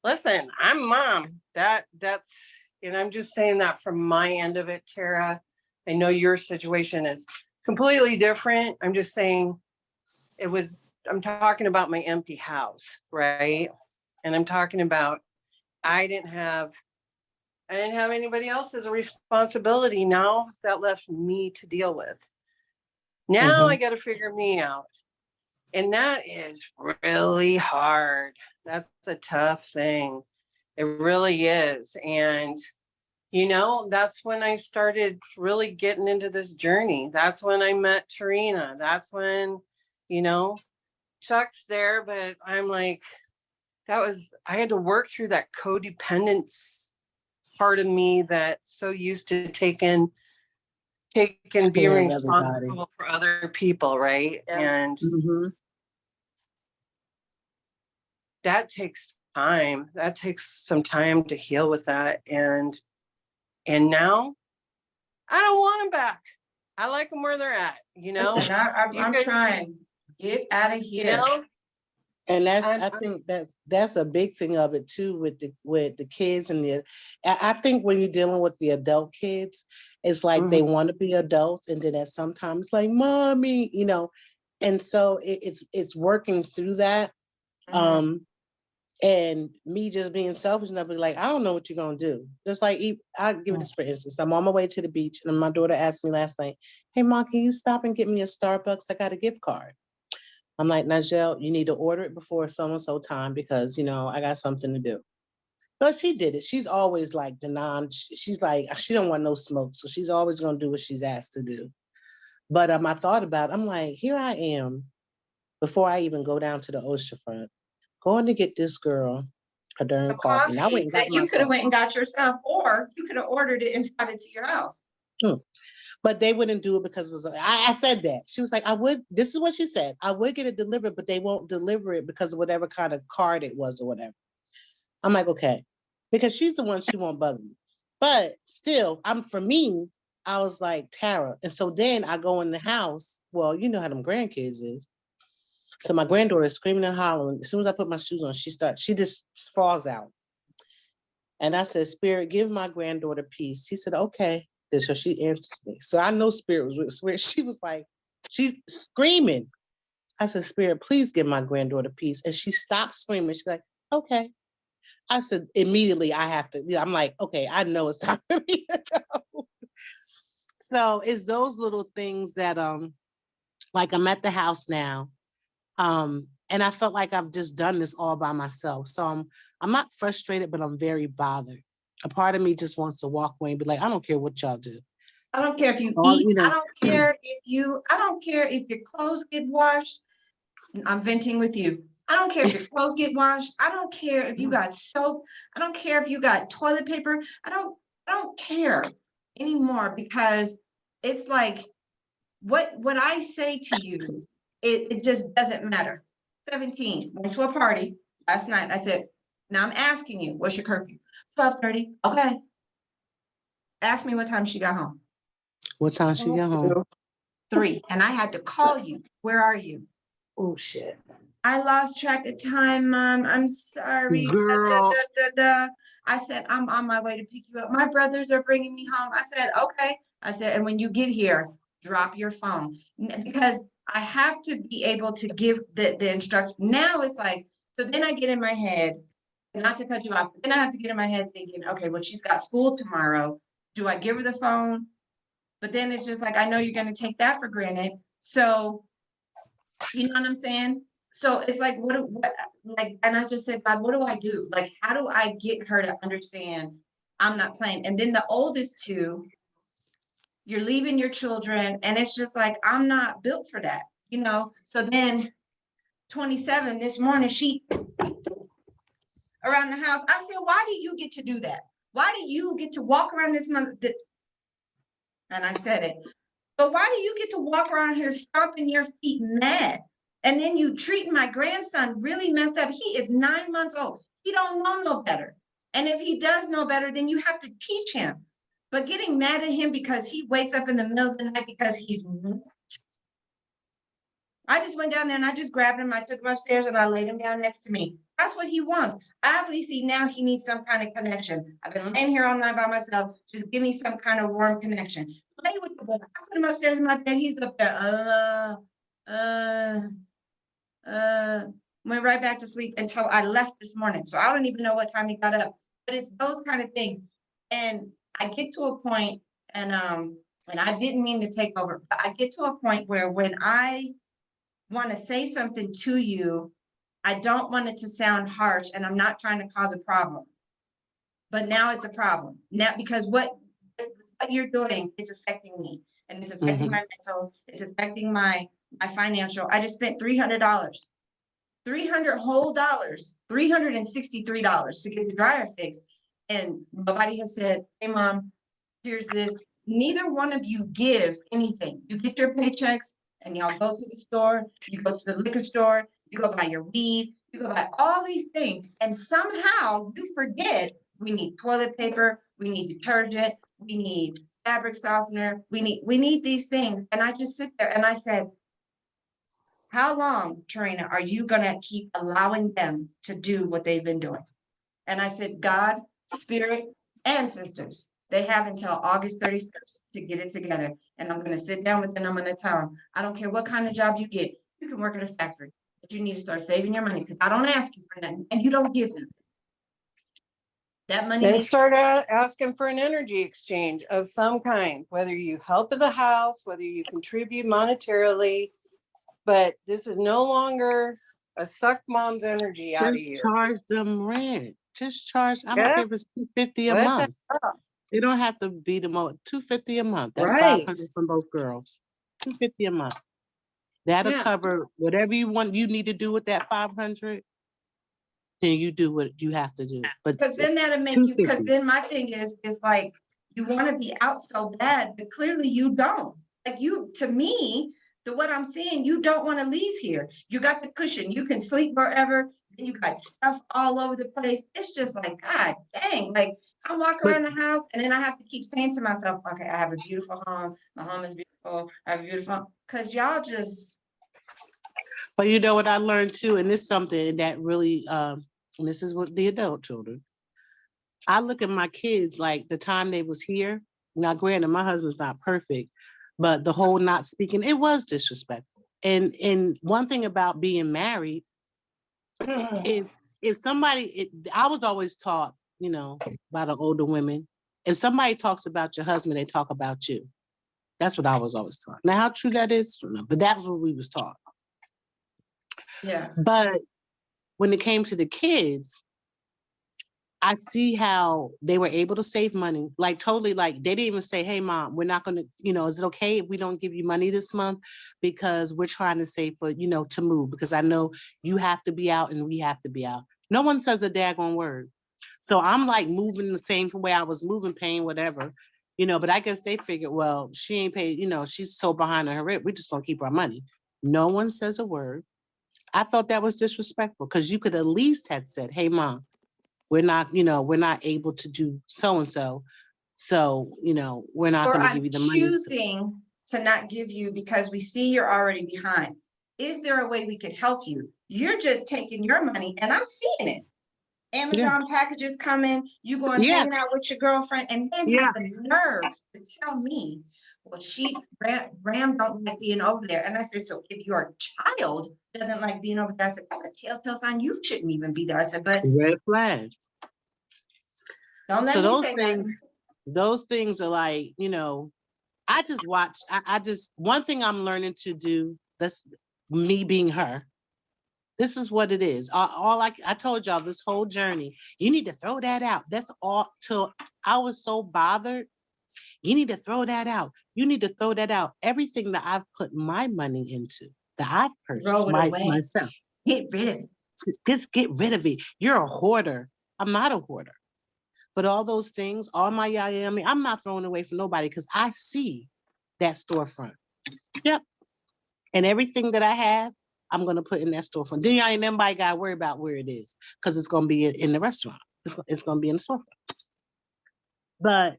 listen, I'm mom. That's, and I'm just saying that from my end of it, Tara. I know your situation is completely different. I'm just saying I'm talking about my empty house, right? And I'm talking about, I didn't have anybody else's responsibility. Now that left me to deal with. Now I got to figure me out. And that is really hard. That's a tough thing. It really is. And, you know, that's when I started really getting into this journey. That's when I met Tarina. That's when, you know, Chuck's there, but I'm like, I had to work through that codependence part of me that's so used to taking being care of everybody. responsible for other people, right? Yeah. And Mhm. that takes time. That takes some time to heal with that. And now I don't want them back. I like them where they're at, you know? Listen, You I'm guys- trying. Get out of You here. know? And I I'm- think that's a big thing of it too with the kids and I think when you're dealing with the adult kids, it's like they want to be adults, and then at sometimes like mommy, you know, and so it's working through that. And me just being selfish enough to be like, I don't know what you're gonna do. Just like I'll give this for instance. I'm on my way to the beach, and my daughter asked me last night, "Hey mom, can you stop and get me a Starbucks? I got a gift card." I'm like, Najel, you need to order it before so-and-so time because, you know, I got something to do. But she did it. She's always like she's like, she don't want no smoke. So she's always going to do what she's asked to do. But I thought about it. I'm like, here I am, before I even go down to the oceanfront, going to get this girl a darn A coffee. And I went coffee and got that you could have myself. went and got yourself, or you could have ordered it and brought it to your house. But they wouldn't do it because it was, I said that. She was like, this is what she said. I would get it delivered, but they won't deliver it because of whatever kind of card it was or whatever. I'm like, okay, because she's the one, she won't bother me. But still, for me, I was like, Tara. And so then I go in the house. Well, you know how them grandkids is. So my granddaughter is screaming and hollering. As soon as I put my shoes on, she just falls out. And I said, Spirit, give my granddaughter peace. She said, okay. So she answers me. So I know Spirit was with Spirit. She was like, she's screaming. I said, Spirit, please give my granddaughter peace. And she stopped screaming. She's like, okay. I said, immediately I have to, I'm like, okay, I know it's time for me to go. So it's those little things that, like I'm at the house now. And I felt like I've just done this all by myself. So I'm not frustrated, but I'm very bothered. A part of me just wants to walk away and be like, I don't care what y'all do. I don't care if you All, eat. you know. I don't care if your clothes get washed. I'm venting with you. I don't care if your clothes get washed. I don't care if you got soap. I don't care if you got toilet paper. I don't care anymore, because it's like what I say to you, it just doesn't matter. 17, went to a party last night. I said, now I'm asking you, what's your curfew? 12:30. Okay. Ask me what time she got home. What time she got home? 3. And I had to call you. Where are you? Oh shit. I lost track of time, Mom. I'm sorry. Girl. I said, I'm on my way to pick you up. My brothers are bringing me home. I said, okay. I said, and when you get here, drop your phone, because I have to be able to give the instruction. Now it's like, so then I get in my head, not to cut you off, but then I have to get in my head thinking, okay, well, she's got school tomorrow. Do I give her the phone? But then it's just like, I know you're going to take that for granted. So, you know what I'm saying? So it's like, like, and I just said, God, what do I do? Like, how do I get her to understand I'm not playing? And then the oldest two, you're leaving your children, and it's just like, I'm not built for that, you know? So then 27 this morning, she around the house. I said, why do you get to do that? Why do you get to walk around this month? And I said it, but why do you get to walk around here stomping your feet mad? And then you treating my grandson really messed up. He is 9 months old. He don't know no better. And if he does know better, then you have to teach him. But getting mad at him because he wakes up in the middle of the night because he's, I just went down there and I just grabbed him. I took him upstairs and I laid him down next to me. That's what he wants. Obviously now he needs some kind of connection. I've been laying here all night by myself. Just give me some kind of warm connection. Play with the boy. I put him upstairs in my bed. He's up there. Went right back to sleep until I left this morning. So I don't even know what time he got up, but it's those kind of things. And I get to a point, and I didn't mean to take over, but I get to a point where when I want to say something to you, I don't want it to sound harsh, and I'm not trying to cause a problem. But now it's a problem. Now, because what you're doing is affecting me, and it's affecting my mental, it's affecting my financial. I just spent $300 $300 whole dollars, $363 to get the dryer fixed. And nobody has said, hey, mom, here's this. Neither one of you give anything. You get your paychecks and y'all go to the store, you go to the liquor store, you go buy your weed, you go buy all these things. And somehow you forget we need toilet paper, we need detergent, we need fabric softener, we need these things. And I just sit there and I said, how long, Tarina, are you gonna keep allowing them to do what they've been doing? And I said, God, spirit, and sisters, they have until August 31st to get it together. And I'm gonna sit down with them, I'm gonna tell them, I don't care what kind of job you get, you can work at a factory, but you need to start saving your money because I don't ask you for nothing and you don't give them. That money Then needs start asking for an energy exchange of some kind, whether you help at the house, whether you contribute monetarily. But this is no longer a suck mom's energy out of Just you. charge them rent. Just charge, I don't Yeah. care if it's $250 a What the month. hell? They don't have to be the most, $250 a month. That's Right. $500 from both girls. $250 a month. That'll Yeah. cover whatever you want, you need to do with that $500. Then you do what you have to do. But because then that'll make you, because $250. then my thing is like, you want to be out so bad, but clearly you don't. Like you, to me, what I'm seeing, you don't want to leave here. You got the cushion, you can sleep wherever, and you got stuff all over the place. It's just like, God dang, like I walk But- around the house and then I have to keep saying to myself, okay, I have a beautiful home. My home is beautiful. I have a beautiful home. Because y'all just, But you know what I learned too, and this is something that really, and this is what the adult children, I look at my kids like the time they was here. Now, granted, my husband's not perfect, but the whole not speaking, it was disrespectful. And one thing about being married, if somebody, I was always taught, you know, by the older women, if somebody talks about your husband, they talk about you. That's what I was always taught. Now, how true that is, I don't know, but that was what we was taught. yeah. But when it came to the kids, I see how they were able to save money, like totally, like they didn't even say, hey, mom, we're not going to, you know, is it okay if we don't give you money this month because we're trying to save for, you know, to move, because I know you have to be out and we have to be out. No one says a daggone word. So I'm like moving the same way I was moving, paying whatever, you know, but I guess they figured, well, she ain't paid, you know, she's so behind on her rent, we're just going to keep our money. No one says a word. I felt that was disrespectful because you could at least have said, hey, mom, we're not, you know, we're not able to do so-and-so. So, you know, we're not Or going to I'm give you the money. choosing to not give you because we see you're already behind. Is there a way we could help you? You're just taking your money and I'm seeing it. Amazon packages coming, you going Yeah. hanging out with your girlfriend and then Yeah. have the nerve to tell me, well, Ram don't like being over there. And I said, so if your child doesn't like being over there, I said, that's a telltale sign you shouldn't even be there. I said, but Red flag. don't let So me those say things, nothing. those things are like, you know, I just watch, I just, one thing I'm learning to do, that's me being her. This is what it is. All I told y'all this whole journey, you need to throw that out. That's all till I was so bothered. You need to throw that out. You need to throw that out. Everything that I've put my money into, that I've purchased Throw it away. myself, Get rid of it. just get rid of it. You're a hoarder. I'm not a hoarder. But all those things, all my yayami, I'm not throwing away for nobody because I see that storefront. Yep. And everything that I have, I'm going to put in that storefront. Then y'all ain't nobody got to worry about where it is because it's going to be in the restaurant. It's going to be in the storefront. But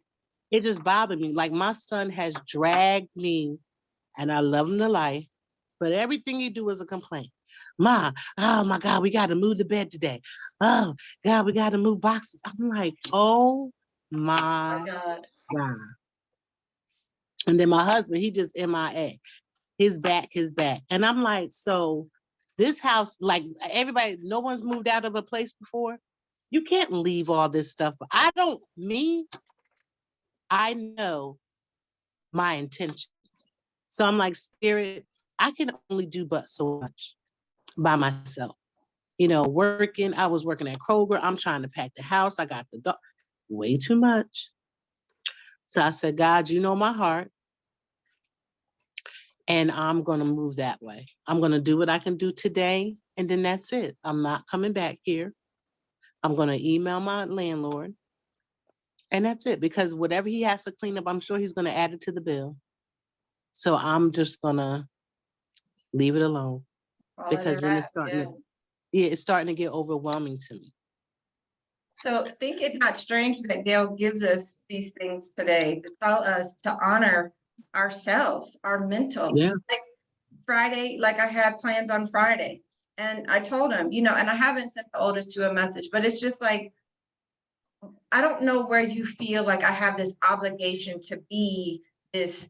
it just bothered me. Like my son has dragged me, and I love him to life, but everything he do is a complaint. Ma, oh my God, we got to move the bed today. Oh God, we got to move boxes. I'm like, oh my God. God. And then my husband, he just MIA. His back. And I'm like, so this house, like everybody, no one's moved out of a place before. You can't leave all this stuff. I know my intentions. So I'm like, spirit, I can only do but so much by myself. You know, I was working at Kroger. I'm trying to pack the house. I got the dog, way too much. So I said, God, you know my heart. And I'm going to move that way. I'm going to do what I can do today. And then that's it. I'm not coming back here. I'm going to email my landlord. And that's it. Because whatever he has to clean up, I'm sure he's going to add it to the bill. So I'm just going to leave it alone. Call it a Because then it's wrap, yeah. it's starting to get overwhelming to me. So think it not strange that Gail gives us these things today to tell us to honor ourselves, our mental. Yeah. Like Friday, like I had plans on Friday, and I told him, you know, and I haven't sent the oldest to a message, but it's just like, I don't know where you feel like I have this obligation to be this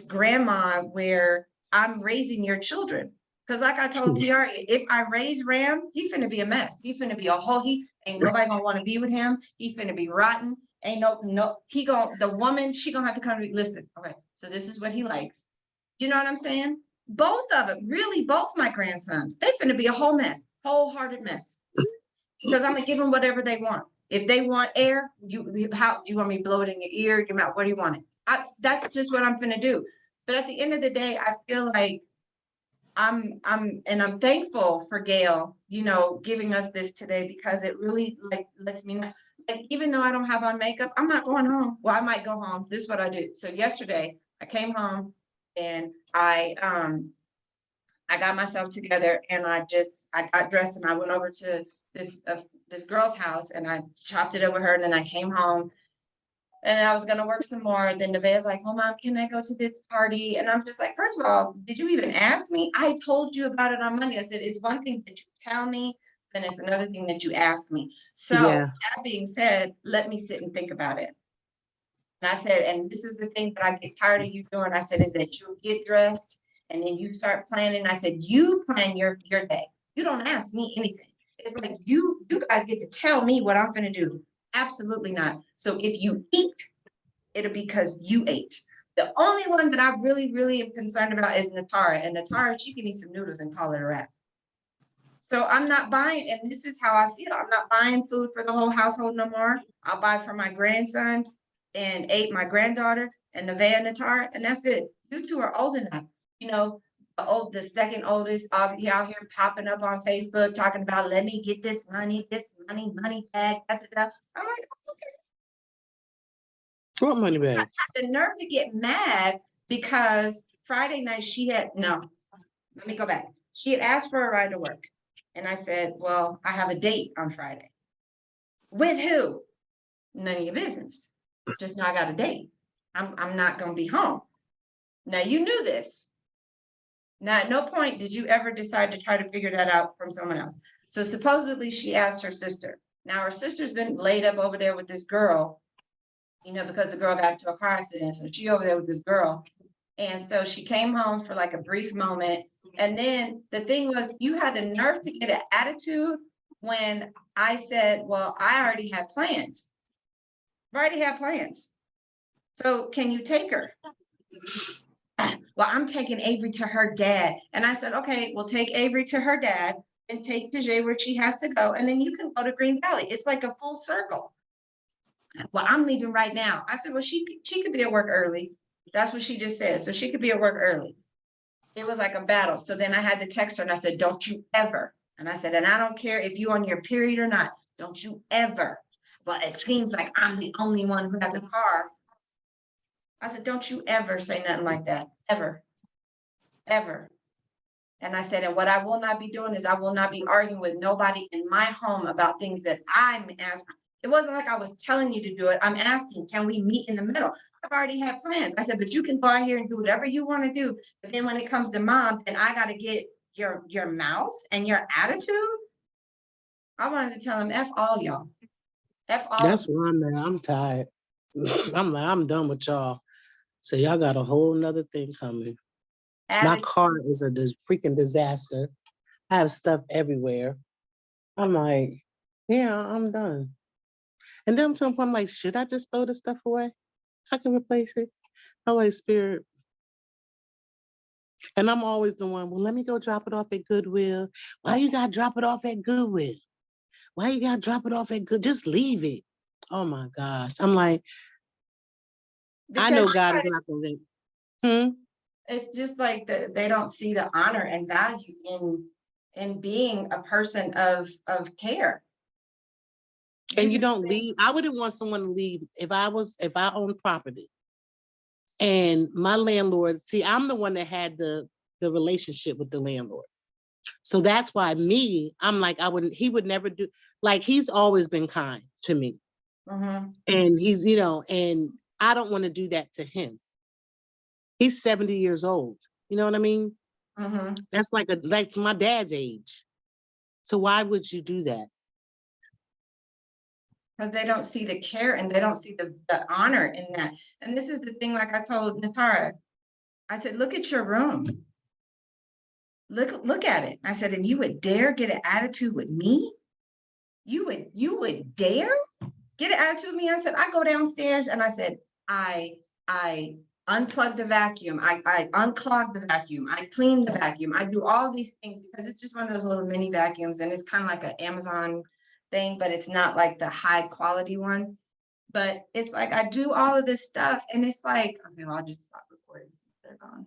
grandma where I'm raising your children. Cause like I told TR, if I raise Ram, he finna be a mess. He finna be a whole, he ain't nobody gonna wanna be with him. He finna be rotten. Ain't the woman, she gonna have to come to me, listen, okay, so this is what he likes. You know what I'm saying? Both of them, really, both my grandsons, they finna be a whole mess, wholehearted mess. Because I'm gonna give them whatever they want. If they want air, how do you want me to blow it in your ear, your mouth? What do you want it? That's just what I'm gonna do. But at the end of the day, I feel like I'm thankful for Gail, you know, giving us this today, because it really like lets me know, like, even though I don't have on makeup, I'm not going home. Well, I might go home. This is what I do. So yesterday I came home and I got myself together and I got dressed and I went over to this girl's house and I chopped it over her, and then I came home and I was gonna work some more. Then Nevaeh's like, "Oh, Mom, can I go to this party?" And I'm just like, first of all, did you even ask me? I told you about it on Monday. I said, it's one thing that you tell me, then it's another thing that you ask me. So Yeah. that being said, let me sit and think about it. And I said, and this is the thing that I get tired of you doing. I said, is that you get dressed and then you start planning. I said, you plan your day. You don't ask me anything. It's like you guys get to tell me what I'm gonna do. Absolutely not. So if you eat, it'll be because you ate. The only one that I really, really am concerned about is Natara. And Natara, she can eat some noodles and call it a wrap. So I'm not buying, and this is how I feel. I'm not buying food for the whole household no more. I'll buy for my grandsons and my granddaughter and Nevaeh and Natara, and that's it. You two are old enough. You know, the second oldest out here popping up on Facebook talking about, let me get this money back. Da, da, da. I'm like, okay. What money I bag? had the nerve to get mad because Friday night let me go back. She had asked for a ride to work. And I said, well, I have a date on Friday. With who? None of your business. Just know I got a date. I'm not going to be home. Now, you knew this. Now, at no point did you ever decide to try to figure that out from someone else. So supposedly she asked her sister. Now, her sister's been laid up over there with this girl, you know, because the girl got into a car accident. So she over there with this girl. And so she came home for like a brief moment. And then the thing was, you had the nerve to get an attitude when I said, well, I already had plans. I already had plans. So can you take her? Well, I'm taking Avery to her dad. And I said, okay, we'll take Avery to her dad and take Tajay where she has to go. And then you can go to Green Valley. It's like a full circle. Well, I'm leaving right now. I said, well, she could be at work early. That's what she just said. So she could be at work early. It was like a battle. So then I had to text her and I said, don't you ever. And I said, and I don't care if you're on your period or not. Don't you ever. Well, it seems like I'm the only one who has a car. I said, don't you ever say nothing like that. Ever. Ever. And I said, and what I will not be doing is I will not be arguing with nobody in my home about things that I'm asking. It wasn't like I was telling you to do it. I'm asking, can we meet in the middle? I've already had plans. I said, but you can go out here and do whatever you want to do. But then when it comes to Mom, then I got to get your mouth and your attitude. I wanted to tell him, F all y'all. F all. That's where I'm at. I'm tired. I'm done with y'all. So y'all got a whole nother thing coming. My car is a freaking disaster. I have stuff everywhere. I'm like, yeah, I'm done. And then I'm like, should I just throw this stuff away? I can replace it. Holy Spirit. And I'm always the one, well, let me go drop it off at Goodwill. Why you gotta drop it off at Goodwill? Why you gotta drop it off at Goodwill? Just leave it. Oh my gosh. I'm like, I know God is not gonna let. It's just like they don't see the honor and value in being a person of care. And you don't leave. I wouldn't want someone to leave if I owned property. And my landlord, see, I'm the one that had the relationship with the landlord. So that's why I'm like, he would never do, like, he's always been kind to me. Mhm. And he's, and I don't want to do that to him. He's 70 years old. You know what I mean? Mhm. That's like my dad's age. So why would you do that? Because they don't see the care and they don't see the honor in that. And this is the thing, like I told Natara, I said, look at your room. Look at it. I said, and you would dare get an attitude with me? You would dare get an attitude with me? I said, I go downstairs and I said, I unplug the vacuum. I unclog the vacuum. I clean the vacuum. I do all these things because it's just one of those little mini vacuums and it's kind of like an Amazon thing, but it's not like the high quality one. But it's like I do all of this stuff and it's like, okay, well, I'll just stop recording. They're gone.